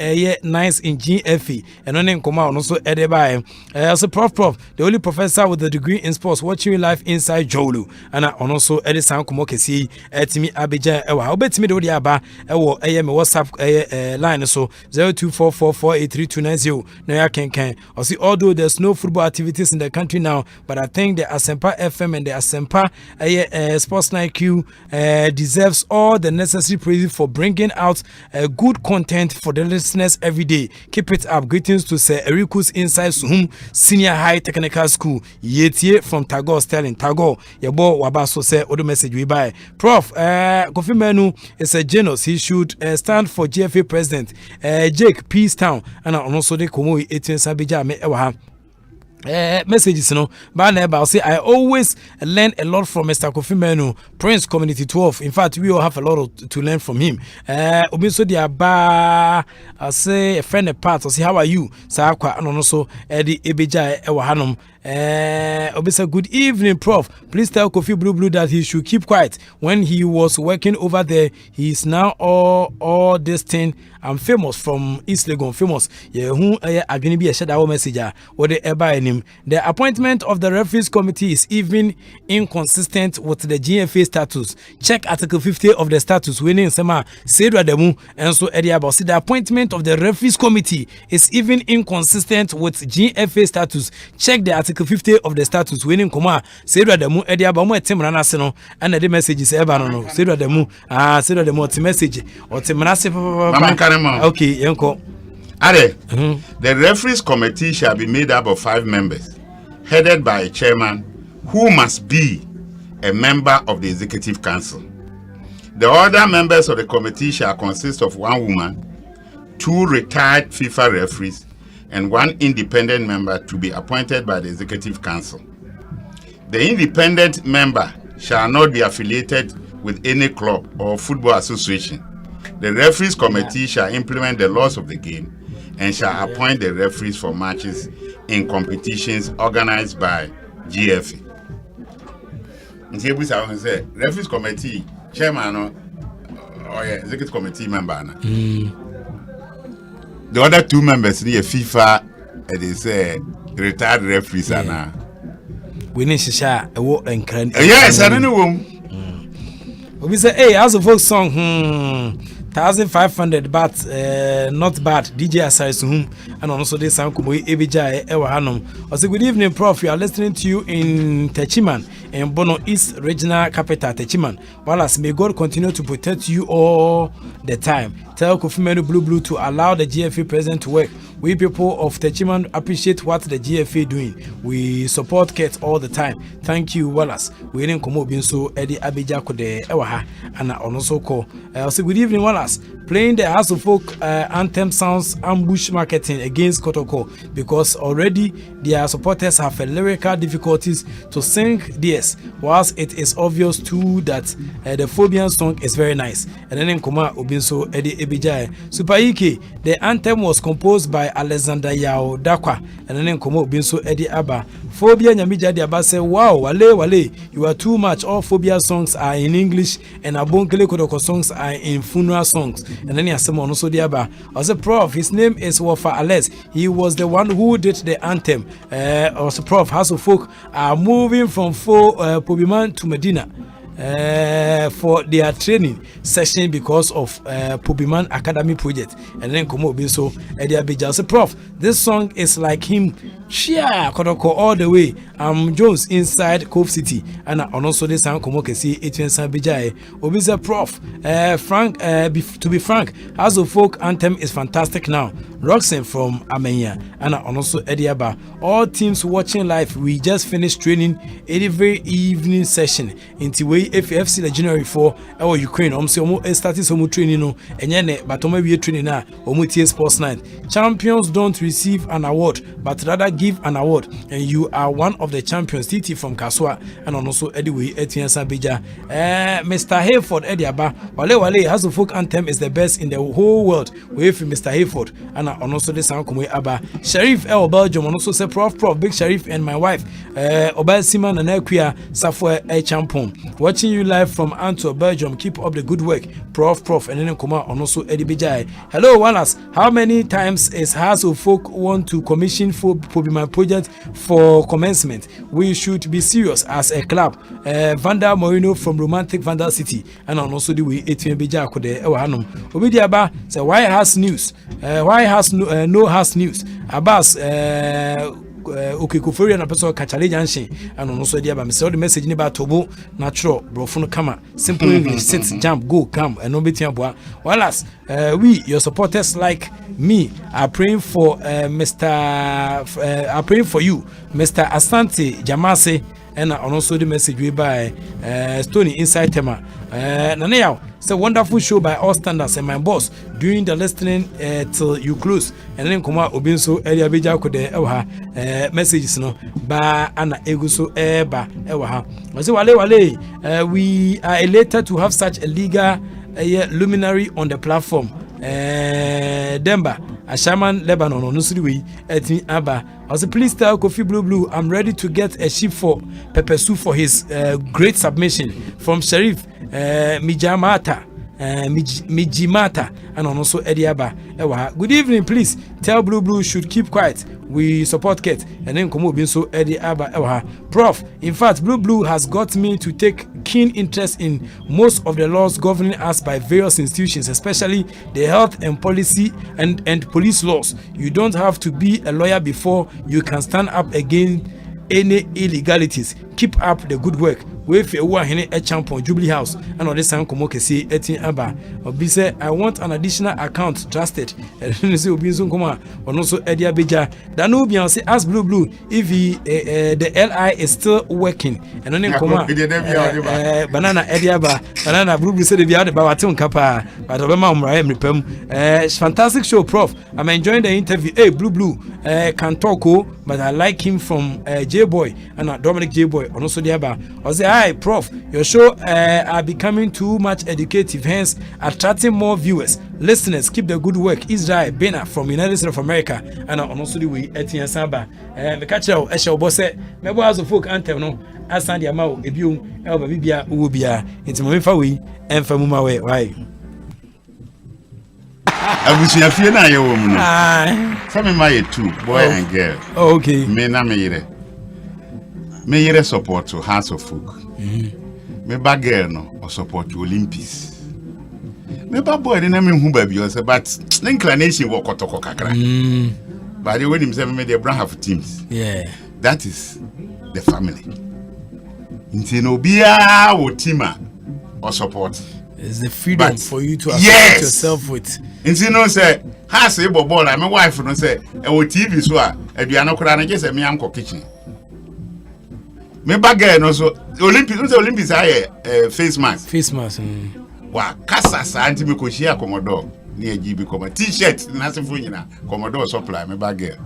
nice in GFE, and then come out also Edebai. Also Prof, the only professor with a degree in sports watching you live inside Jolu, and also Edison Kumokesi Timi Abija. How bet me the Odiaba? WhatsApp line so 0244483290. No, I can. I see. Although there's no football activities in the country now, but I think the ASEMPA FM and the ASEMPA Sports Night Q deserves all the necessary praise for bringing out good content for the listeners every day. Keep it up. Greetings to Sir Ericus inside Suhum Senior High Technical School. Yetie from Tagore Sterling. Tagore, your boy Wabaso say other message we buy. Prof, Kofi Menu is a genius. He should stand for GFA president. Jake Peace Town and also the Komo 18 Sabija me messages, but I'll say I always learn a lot from Mr. Kofi Menu, Prince Community 12. In fact, we all have a lot to learn from him. Obiso diaba, I'll say a friend apart. I'll say how are you? Sakwa and also Eddie Ebija Ewahanum. Obisa, good evening, Prof. Please tell Kofi Blue that he should keep quiet. When he was working over there, he is now all this thing. I'm famous from East Legon, famous. Yeah, who are going to be a shadow messenger. What they ever in him. The appointment of the referees committee is even inconsistent with the GFA status. Check Article 50 of the status. Winning Sema Sedra Demu and so Eddie about. See, the appointment of the referees committee is even inconsistent with GFA status. Check the Article 50 of the status. Winning Koma Sedra Demu Eddie about more Timrana Seno and the message is ever no Sedra Demu Sedra Demu message or Timrana. Okay, Yanko. The referees committee shall be made up of 5 members, headed by a chairman who must be a member of the executive council. The other members of the committee shall consist of 1 woman, 2 retired FIFA referees, and 1 independent member to be appointed by the executive council. The independent member shall not be affiliated with any club or football association. The referees committee shall implement the laws of the game and shall appoint the referees for matches in competitions organized by GFA. Referees committee chairman or executive committee member. The other 2 members need a FIFA they say retired referees we need to share a walk and cranny. Yes, I don't know. We say, hey, how's the folk song? 1,500 but not bad. DJ Asai whom and also this sound Kuboy Ebija Ewahanum. I say good evening, Prof. We are listening to you in Techiman and Bono East Regional Capital Techiman. Wallace, may God continue to protect you all the time. Tell Kofi Menu Blue to allow the GFA president to work. We people of Techiman appreciate what the GFA doing. We support Kate all the time. Thank you, Wallace. We didn't come up in so Eddie Abija Kode Ewaha and also call. I say good evening, Wallace. Playing the House of Folk anthem sounds ambush marketing against Kotoko because already their supporters have lyrical difficulties to sing this, whilst it is obvious too that the Phobian song is very nice. And then in Koma Obinso Eddie Ebijai Super Ike, the anthem was composed by Alexander Yao Dakwa, and then in Koma Obinso Eddie Abba. Phobia Nyamija Diaba say, wow, wale, you are too much. All Phobia songs are in English and Abonkele Kotoko songs are in funeral songs. And then he has someone also Diaba. As a Prof, his name is Wafa Ales. He was the one who did the anthem. Also Prof, House of Folk are moving from Pobiman to Medina for their training session because of Pobiman Academy project. And then Komo Binso Eddie Abija. So Prof, this song is like him Chia Kodoko all the way. Jones inside Cove City and also the sound Komokesi 18 Bijay. Obisa Prof. Frank to be frank, House of Folk anthem is fantastic now. Roxanne from Amenya and also Ediaba. All teams watching live. We just finished training every evening session into way FFC the January 4 our Ukraine. Started some training no and yene but we training now sports night. Champions don't receive an award but rather give an award, and you are one of the champions. TT from Kaswa and also Ediway Etienne Sabija. Mr. Hayford Ediaba Wale House of Folk anthem is the best in the whole world. We from Mr. Hayford and also the sound come Abba Sharif El Belgium and also say Prof Big Sharif and my wife Obal Siman and Equia Safwa Champon watching you live from Antwerp, Belgium. Keep up the good work, Prof and then come out and also Eddie Bijay. Hello Wallace, how many times is House of Folk want to commission for my project for commencement? We should be serious as a club. Vanda Moreno from Romantic Vanda City and also the way 18 Bijay Kode Ewahanum Obidiaba say why has news? Why has no has news? Abbas okay, Kufuri and a person Kachale Janshin and also the Abba. So the message in about Tobo, natural, brofuno kama, simple English, sit, jump, go, come, and no bit bois. Wallace, we, your supporters like me, are praying for are praying for you, Mr. Asante Jamase, and also the message we by Stony Inside Tema. Nanayao, it's a wonderful show by all standards, and my boss doing the listening till you close. And then come out Obinso Elia Bija Kode Ewa messages no ba ana eguso eba ewa. I say wale we are elated to have such a legal luminary on the platform. Demba Ashaman Lebanon on Nusriwi Etni Abba. I say please tell Kofi Blue I'm ready to get a sheep for Pepper Soup for his great submission from Sharif Mijamata Mijimata and also Ediaba. Good evening, please tell Blue should keep quiet. We support Kate and then come over so Eddie Abba Prof. In fact, Blue has got me to take keen interest in most of the laws governing us by various institutions, especially the health and policy and police laws. You don't have to be a lawyer before you can stand up against any illegalities. Keep up the good work. If you are in a champion Jubilee House and on this time say etin aba obi say I want an additional account trusted and say obi so come on also Edia Beja that no be say ask Blue if the LI is still working and then come banana Edia ba banana Blue say they be out about kapa but obema umra emrepam fantastic show Prof. I'm enjoying the interview. Hey Blue can talk but I like him from J Boy and Dominic J Boy and also the aba I say hi Prof, your show are becoming too much educative, hence attracting more viewers. Listeners, keep the good work. Israel Bena from United States of America and also the way Etienne Samba. Me catch out Esha Obose, me House of Folk anthem no. Asan dia mawo ebium e oba bibia wo bia. Nti mo mefa we emfa mu ma we why. Abusia fie na ye wo mu no. Fa me ma ye two, boy and girl. Oh, okay. Me na me yire. Me yire support to House of Folk. Me ba girl no or support to Olympics. Me ba boy na me hu ba bi o say but the inclination wo kotoko kakra. But when him say me dey brand have teams. Yeah. That is the family. Nti no bia wo team or support. It's the freedom for you to associate yourself with. Nti no say ha say ball my wife no say e wo TV so a aduano kra na je say me am ko kitchen. Me bagay no so Olympics aye face mask. Face mask. Wa kasa sa anti me ko share Commodore ni agibi koma t-shirt na se funyina Commodore supply me bagay.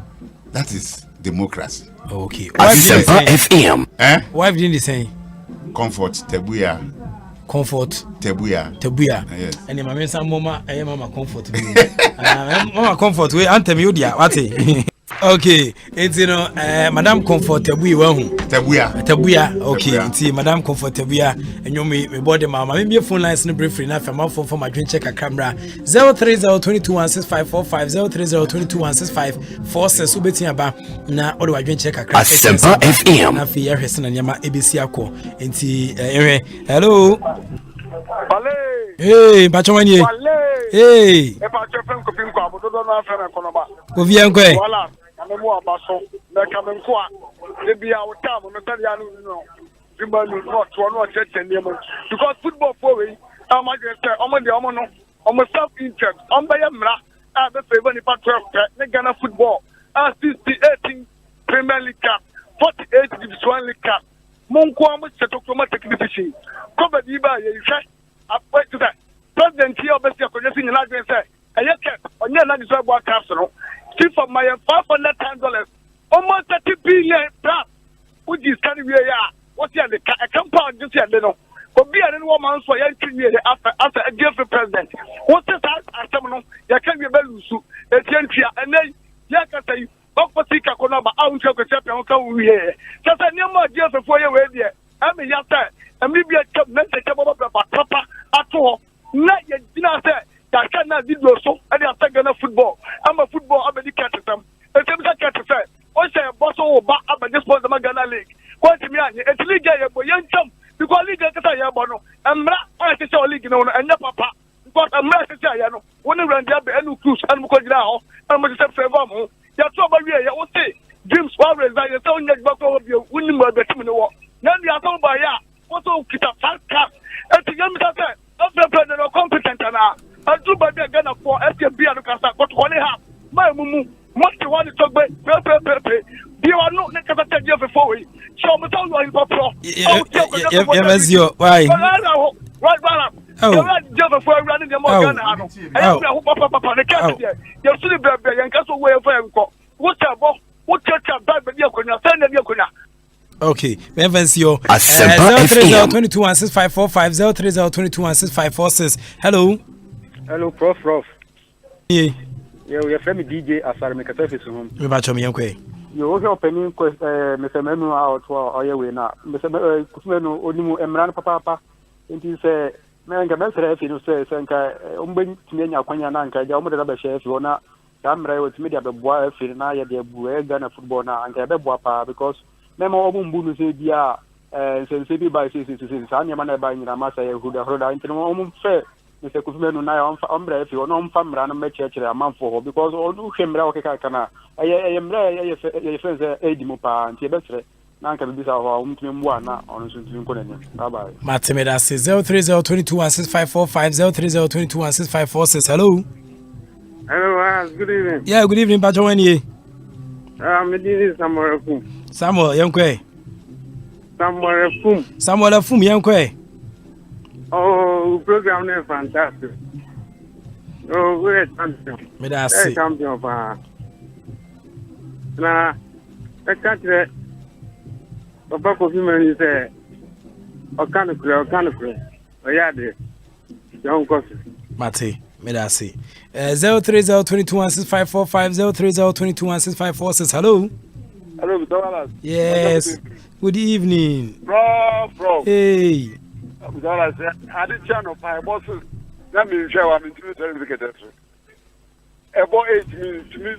That is democracy. Okay. ASEMPA FM. Why didn't they say comfort Tebuya? Comfort Tebuya. Yes. And my mama some mama comfort. Mama comfort we anthem you dia what? Okay, it's Madam Comfort Tebuya. Okay, it's Madam Comfort Tebuya. And you me body mama. Maybe your phone lines no briefly enough. I'm out for my drink check a camera. 03022165545 03022165546. Ubeti aba na odo wa drink check a camera. ASEMPA FM. Na fi yahwe na nyama ABC akọ. Enti hello. Hey, Bachomanie. Hey. E pa chefem ko pin ko abodo no afere konoba. Ko vi enkwe. amemo abaso na kamenko a de bia wo tam no tell ya no Jimba no to no church name because football for we am I say omo de omo no omo self interest on be mra a be favor ni pa 12 ne Ghana football 18 Premier League Cup 48 Division 1 League Cup monko am setokoma technician cover di ba ye hwe apart to that president here obviously akonya sin na adwen say eye ket onye na di so abo caps no FIFA my $500,000 almost 30 billion plus which is carry we ya what you the compound just here no obi ane no man so yan twi after a different president what is that asem no ya can be belusu etiantua ene ya ka say opposite ko no ba awunche ko champion ka wi here sasa nyama different for you we there am ya say am bi a na say papa ato na ya dina say that can not be so and after Ghana football I'm a football abedi katetam etem say o say boss o ba abedi sponsor ma Ghana league what me an et league ya bo yancham because league kata ya bo no emra o say o league no enya papa because emra say ya no woni randia be enu cruise anu ko gina ho anu say favor mo ya to ba wi ya o say dreams wa resign ya say onya gba ko bi woni mo be tim no wo na dia to ba ya o so kita fanka et yam say o president no competent na adu ba de Ghana for FB anu kasa but woni ha ma mumu must want to talk pe bi wa no ne kasa te je fefo we so mo tell you in PROF yes yo why right oh je fefo run dem Ghana anu e be ho papa ne kasa de you should be yan kasa we fa enko what abo what church ba be akonya say na be akonya. Okay, Benvencio. ASEMPA FM 03022165545 03022165546. Hello. Hello, Prof. Yeah. Your friend DJ Asar make a service home. Me ba chomi yankwe. You also opening Mr. Menu out for your way now. Mr. Menu onimu emran papa. Inti say me nga mesere fi no say senka umben timenya kwanya na nka ja umde ba share fi ona kamra we media be boa fi na ye de bu e Ghana football na nka be boa pa because memo obumbu no say bia sense bi ba say sa nya mana ba nyina masa ye huda hoda inti mo mum fe Mr. Kufumenu na ombre fi ono mfamra no mechechere amanfo ho because onu hwemra okeka kana ayemra ye fenze edimo pa nti ebesre na nka bibisa ho umtumi mwa na ono so ntumi nkonene bye bye Matemeda say 03022165545 03022165546. Hello. Hello, good evening. Yeah, good evening, Pacho Wanie. Me this Samuel yankwe. Samuel Afum yankwe. Oh, program is fantastic. Oh, we're champion. Medasi. Champion na I can't let Papa Kofimani say Okanukre. Oh yeah, the young course. Mate, Medasi. 03022165545 03022165546. Hello. Hello, Mr. Wallace. Yes. Good evening. Bro. Hey. Mr. Wallace, I did channel my bosses. Let me share what I'm doing to get it. About 8 minutes, me,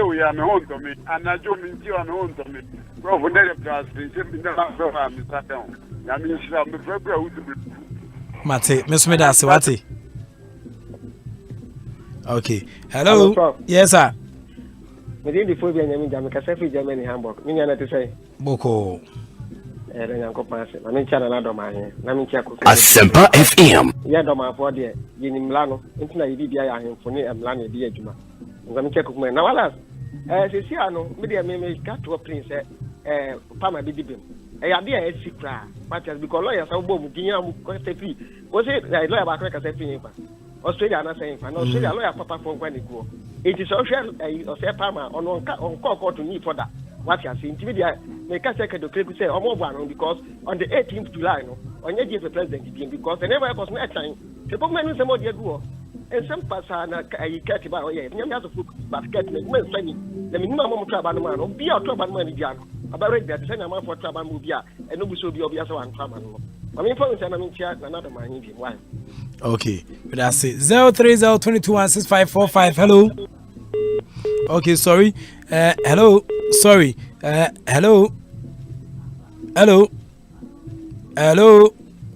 we are home to me, and I do mean you are home to me. Prof, when they plus, they simply never go on, Mr. Down. I mean, I'm the program. Mate, Miss Medasi, what? Okay. Hello. Hello, yes, sir. Within the phobia, I mean, Jamaica, Germany, Hamburg. You know what to say? Boko. ASEMPA FM. Yeah, Doma for the Milano, Intina Idia, and for Milano, dear Juma. I'm going to check with my Nawalas. Siciano, media may cut to a prince, Pama Bidibim. I idea is secret, but as because lawyers are both Guinea, was it like lawyer about a paper? Australia, I'm not saying, and Australia lawyer papa for when it go. It is social, or say Pama on call to me for that. What you are seeing, media may catch a credit say, or one because on the 18th July, no, on your the president because they never was my time. The woman is a more dear go. And some person I catch about, yeah, you have to put basket, the minimum of trouble, man, be out trouble money, about it, that send a man for trouble movie, and no should be obvious one trouble. I mean, for instance, I'm in chat, another man, why? Okay, but that's it. 03022165545. Hello. Okay, sorry. Hello. Sorry. Hello.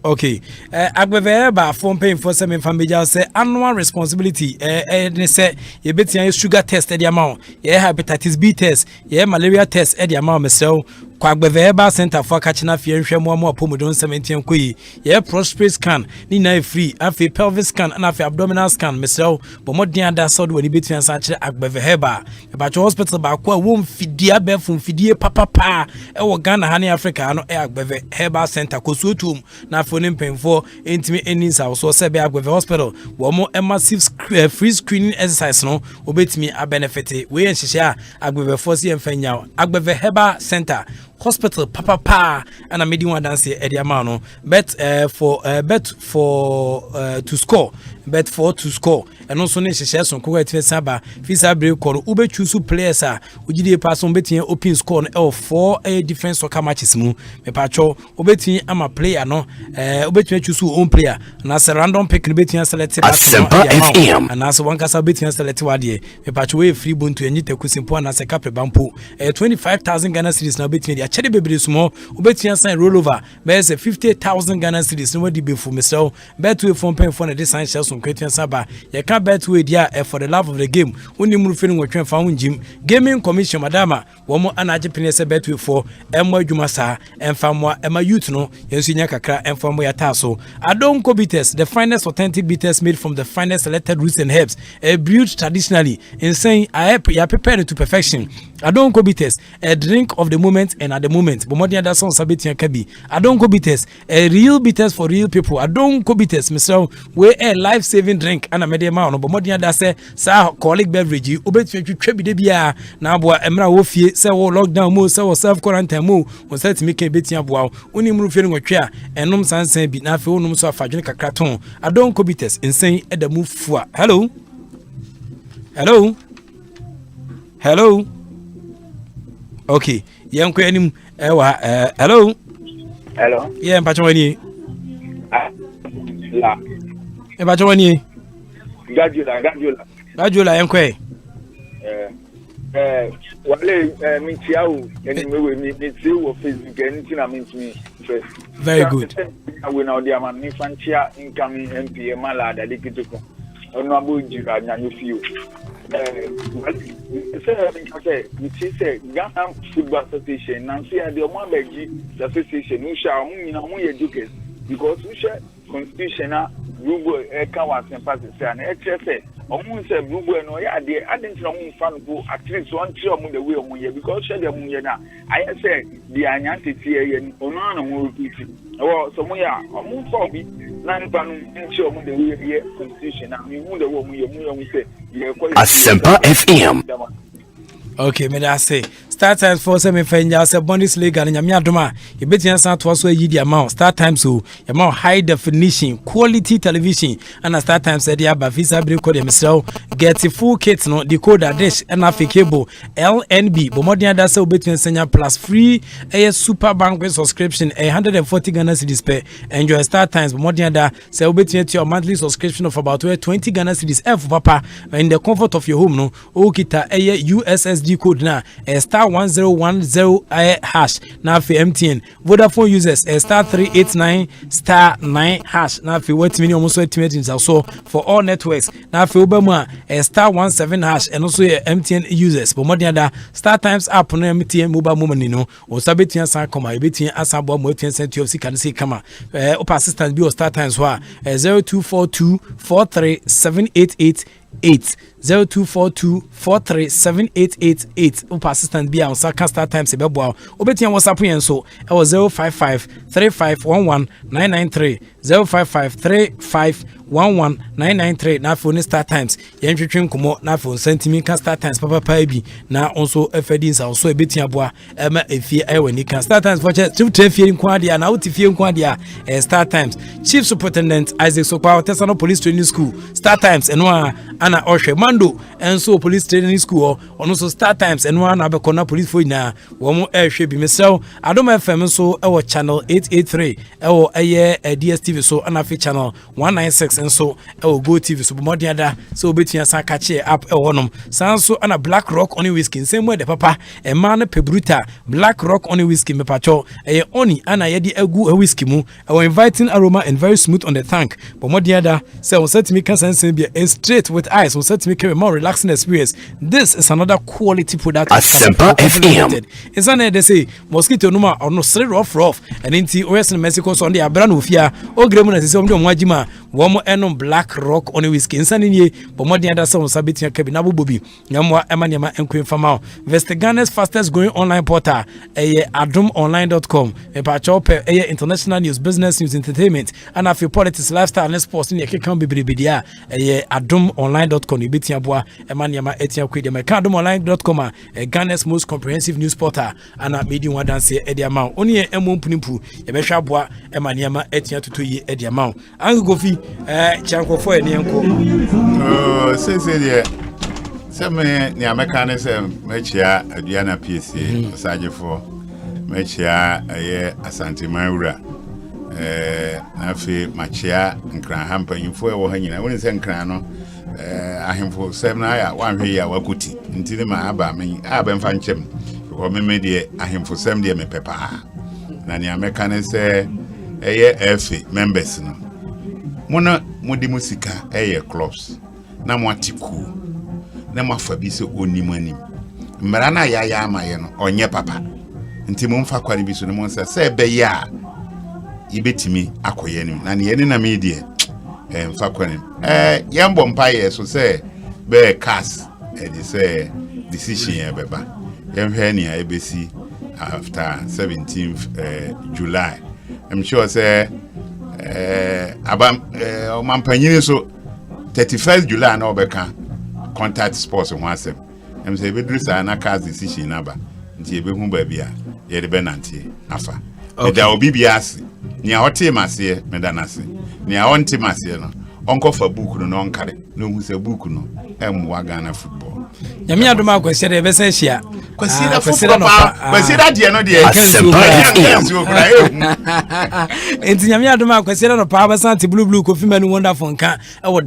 Okay. Agbeveba from paying for some family say annual responsibility. They say you bet your sugar test at the amount. Yeah, hepatitis B test. Yeah, malaria test at the amount. So, Kwagbeveba Center for catching up here and more pomodon 17 kui. Yeah, prosperous scan. Nina free. Afi pelvis scan and afi abdominal scan. So, but more than that, so when you bet your such Agbeveba. About your hospital back where womb fidia befum fidie papa. Ewa Ghana Honey Africa no Agbeveba Center. Kosutum. Na for for intimate endings also said by Agbeve Hospital. One more massive free screening exercise no obey me a benefit. We and Shisha Agbeve Fosi and Fenya Agbeve Heba Center. Hospital papa and a medium dance here at the amount bet for to score bet for to score and also ne share some correct saba fisa break call ube choose players ujide pass on betting open score no 4 different soccer matches mu me pacho obetin ama player no obetin choose own player na as random pick betin select ASEMPA FM and as one kasa betin select wade me pacho we free bontu enyi tekusimpo na se capre bampo 25,000 Ghana cedis na betin dia chede bebre sumo obetin sign rollover be say 50,000 Ghana cedis no wadi be fu me so bet we from pen for na this sign share some creating saba ye can bet we dia for the love of the game oni mu feeling we twen fa unjim gaming commission madama wo mo anaje pene se bet we for emo adwuma sa emfa mo ema youth no yensu nya kakra emfa mo yata so Adonko bitters, the finest authentic bitters made from the finest selected roots and herbs, brewed traditionally in saying I are prepared to perfection. Adonko bitters, a drink of the moment and at the moment. But more than that song Sabitia Kabi. Adonko bitters, a real bitters for real people. Adonko bitters, Mr. We a life-saving drink and a medium amount. But more than that say sa colic beverage. Ubet you trebi debia na boa emra wofie say wo lockdown mo say wo self quarantine mo wo set make a bit boa. Uni mu feeling wo twa enom sansan bi na fe wonum so afadwene kakra ton. Adonko bitters insane e da mu fua. Hello. Hello. Hello. Okay. Yanko anim hello. Hello. Yeah, mpacho wani. La. Mpacho wani. Gadiola yanko wale mintiao anyway me see wo Facebook anything na me first. Very good. We now dey am me fantia incoming MP mala da dikitoko. Onu abojira nyanyo fio. Say Ghana Football Association Nancy and the Omabeji Association who shall educate because we share constitutional rule was emphasis and HFA almost a blue no yeah they I didn't know fan go at least one year the way on because share the moon now I say the anyanti here on more or somewhere almost for me nine pan show the way here constitution and we move the woman you say ASEMPA FM. Okay, me that say start times for some fenya say Bundesliga and nyame adoma e betia san to so yi di amount start times so amount high definition quality television and start times say dia ba visa break code emsel get full kit no decoder dish and a cable LNB but more than that say betia senya plus free a super banquet subscription 140 Ghana cedis per enjoy start times but more than that say betia to your monthly subscription of about 20 Ghana cedis F papa in the comfort of your home no o kita a USSD code na star 1010 hash na for MTN Vodafone users star 389 star 9 hash na for what many almost 20 minutes also for all networks na for Obama star 17 hash and also MTN users but more than that star times app na MTN mobile moment no o sabetia san koma ebetia asabo mo 10 cent of sika se kama opa assistant bi o star times wa 0242 43788 0242437888 upa assistant bia on saka start times ebeboa obetia WhatsApp yen so e was 0553511993 0553511993 na phone start times yen twetwe nkomo na phone sentiment can start times papa bi na onso efedins also ebetia boa ema efie ewani can start times for fie nkwade na utifie nkwade start times chief superintendent Isaac Sokwa Tesano Police Training School start times eno ana ohwe commando and so police training school on also start times and one abekona police for na wo air should be myself Adom FM so our channel 883 our DSTV so and afi channel 196 and so our Go TV so more than so between san catch up honum san so and a Black Rock on whiskey same way the papa a man pebruta Black Rock on whiskey me pacho e oni ana yedi egu whiskey mu our inviting aroma and very smooth on the tank but more than say on set me can sense be straight with eyes on set me carry more relaxing experience. This is another quality product. ASEMPA FM. It's an they say mosquito numa or no straight rough and into Western Mexico so on the Abrano Fia or Gremon is on Wajima one more enon Black Rock on a whiskey insanity but more than other someone sabiting cabinabu bubi Yamwa Emanyama and Queen Famao Vestigane's fastest growing online portal adomonline.com a patch up international news, business news, entertainment and after politics, lifestyle and sports in your can be bidia adomonline.com you beat your Emanyama Etian Quid adomonline.com Ghana's most comprehensive news portal and a medium one dance Eddie amount only a Mumpunimpu Ebeshabwa Emanyama Etian to 2 year Eddie amount Angu Gofi Chanko for any uncle. Some near mechanism, Mechia, Diana PC, Saja for Mechia, a year, Asante Maura, Nafi, Machia, and Cranhamper in 4 hanging. I wouldn't send Crano. I am for 7 hours, 1 year, Wakuti, until my Abba, me, Abba Fanchem, or me media, I am for 7 years, me pepper. Nania mechanism, a year, F members. Mona Mudimusika, a year clubs. Namwatiku. Nama fabiso onimani mmarana ya amayeno onye papa nti momfa kwari biso ne monsa se be ya ibetimi akoye nim na ne na media mfa kwani yambo mpaye so se be cast e say decision ya beba yemhwe ni ebesi after 17th July. I'm sure say abam omampanyini so 31st July na obeka contact sports on WhatsApp. I'm say bedrisa na cast decision number. Nti ebe hu ba bia ye de benantie afa. Eda obi biase. Nia hote mase me danase. Nia onte mase no. Onko fa book no no nkare. No hu se book no emwa Ghana football. Nyame adoma kwese de be se hia. Kwesida football pa. Kwesida de no de. Enti nyame adoma kwese no pa ba santi blue Kofi Manu wonderful nka.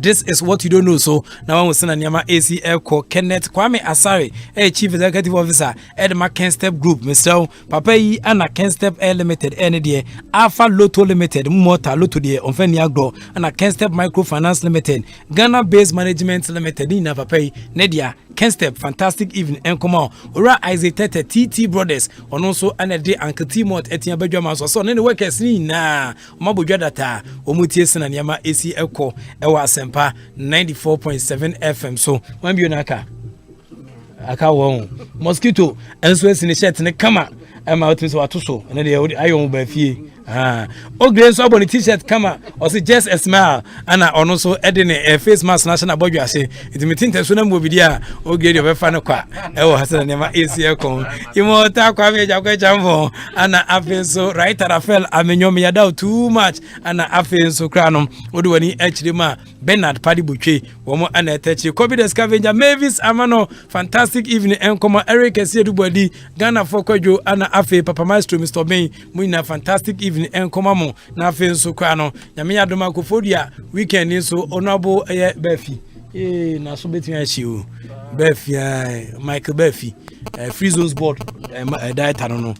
This is what you don't know so. Na wan sena nyama ACL ko Kenneth Kwame Asare, Chief Executive Officer Edma Kenstep Group. Mr. Papa yi ana Kenstep Air Limited NDA Alpha Lotto Limited Mota Lotto de Onfeni Agro ana Kenstep Microfinance Limited Ghana Based Management Limited na papa yi Nedia Kenstep fantastic evening and come on ora Isaac Tete TT Brothers on also anade Uncle Timot Etienne Badjama so ne workers ni na mabodwa data omutie sena nyama ACL ko ewa Asempa 94.7 FM so wan bi onaka aka won mosquito enso esini shirt ne kama ema otinso watoso ene de ayo ba fie ogre so aboni t-shirt kama o se just a smile ana ono so edene face mask national bodwa ase intimitin so na mobidia ogre de befa ne kwa ewo hasana ne ma ACL kon imota kwa meja kwa jambo ana afenso right Rafael amenyom yada too much ana afenso krano odwani echirima Bernard Paddy Butche womo ana etechi Kobe Scavenger Mavis Amano fantastic evening enkoma Eric Esiedubodi Ghana Fokwajo ana afe Papa Maestro Mr. Ben muina fantastic evening enkoma mo na afe nso kwa no nyame adoma kofodia weekend so honorable Befi na so betin achi o Befi Michael Befi Free Zones Board diet no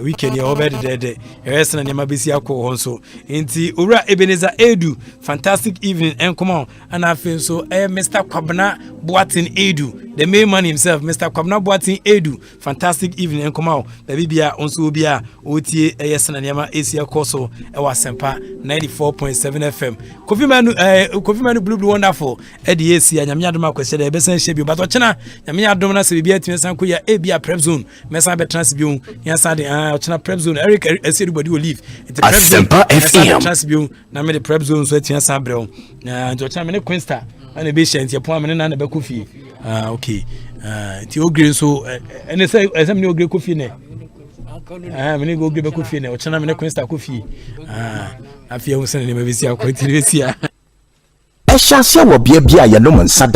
weekend ya obed de rest na nyama besi akọ honso enti owura Ebenezer Edu fantastic evening and come on and afen so Mr. Kwabna Boatin Edu the main man himself Mr. Kwabna Boatin Edu fantastic evening and come on baby bia onso bia otie yes na nyama esi akọ so e wa Asempa 94.7 FM Kofi Manu blue wonderful e de esi nyame adom akwese de besan hye bi but ochena nyame adom na se bibia timesan ko ya ebia prep zone mesa be transbion yansa de ochena prep zone Eric everybody will leave it prep zone transbion na me the prep zone so tiansa brew na ochena me ne Queensta ana be shent ye po amene na be kofi okay ti ogre so ene say esem ne ogre kofi ne me ne ogre be kofi ne ochena me ne Queensta kofi afia wo sene ne be bisia ko ti bisia Eshansia wo bia bia ya no mansa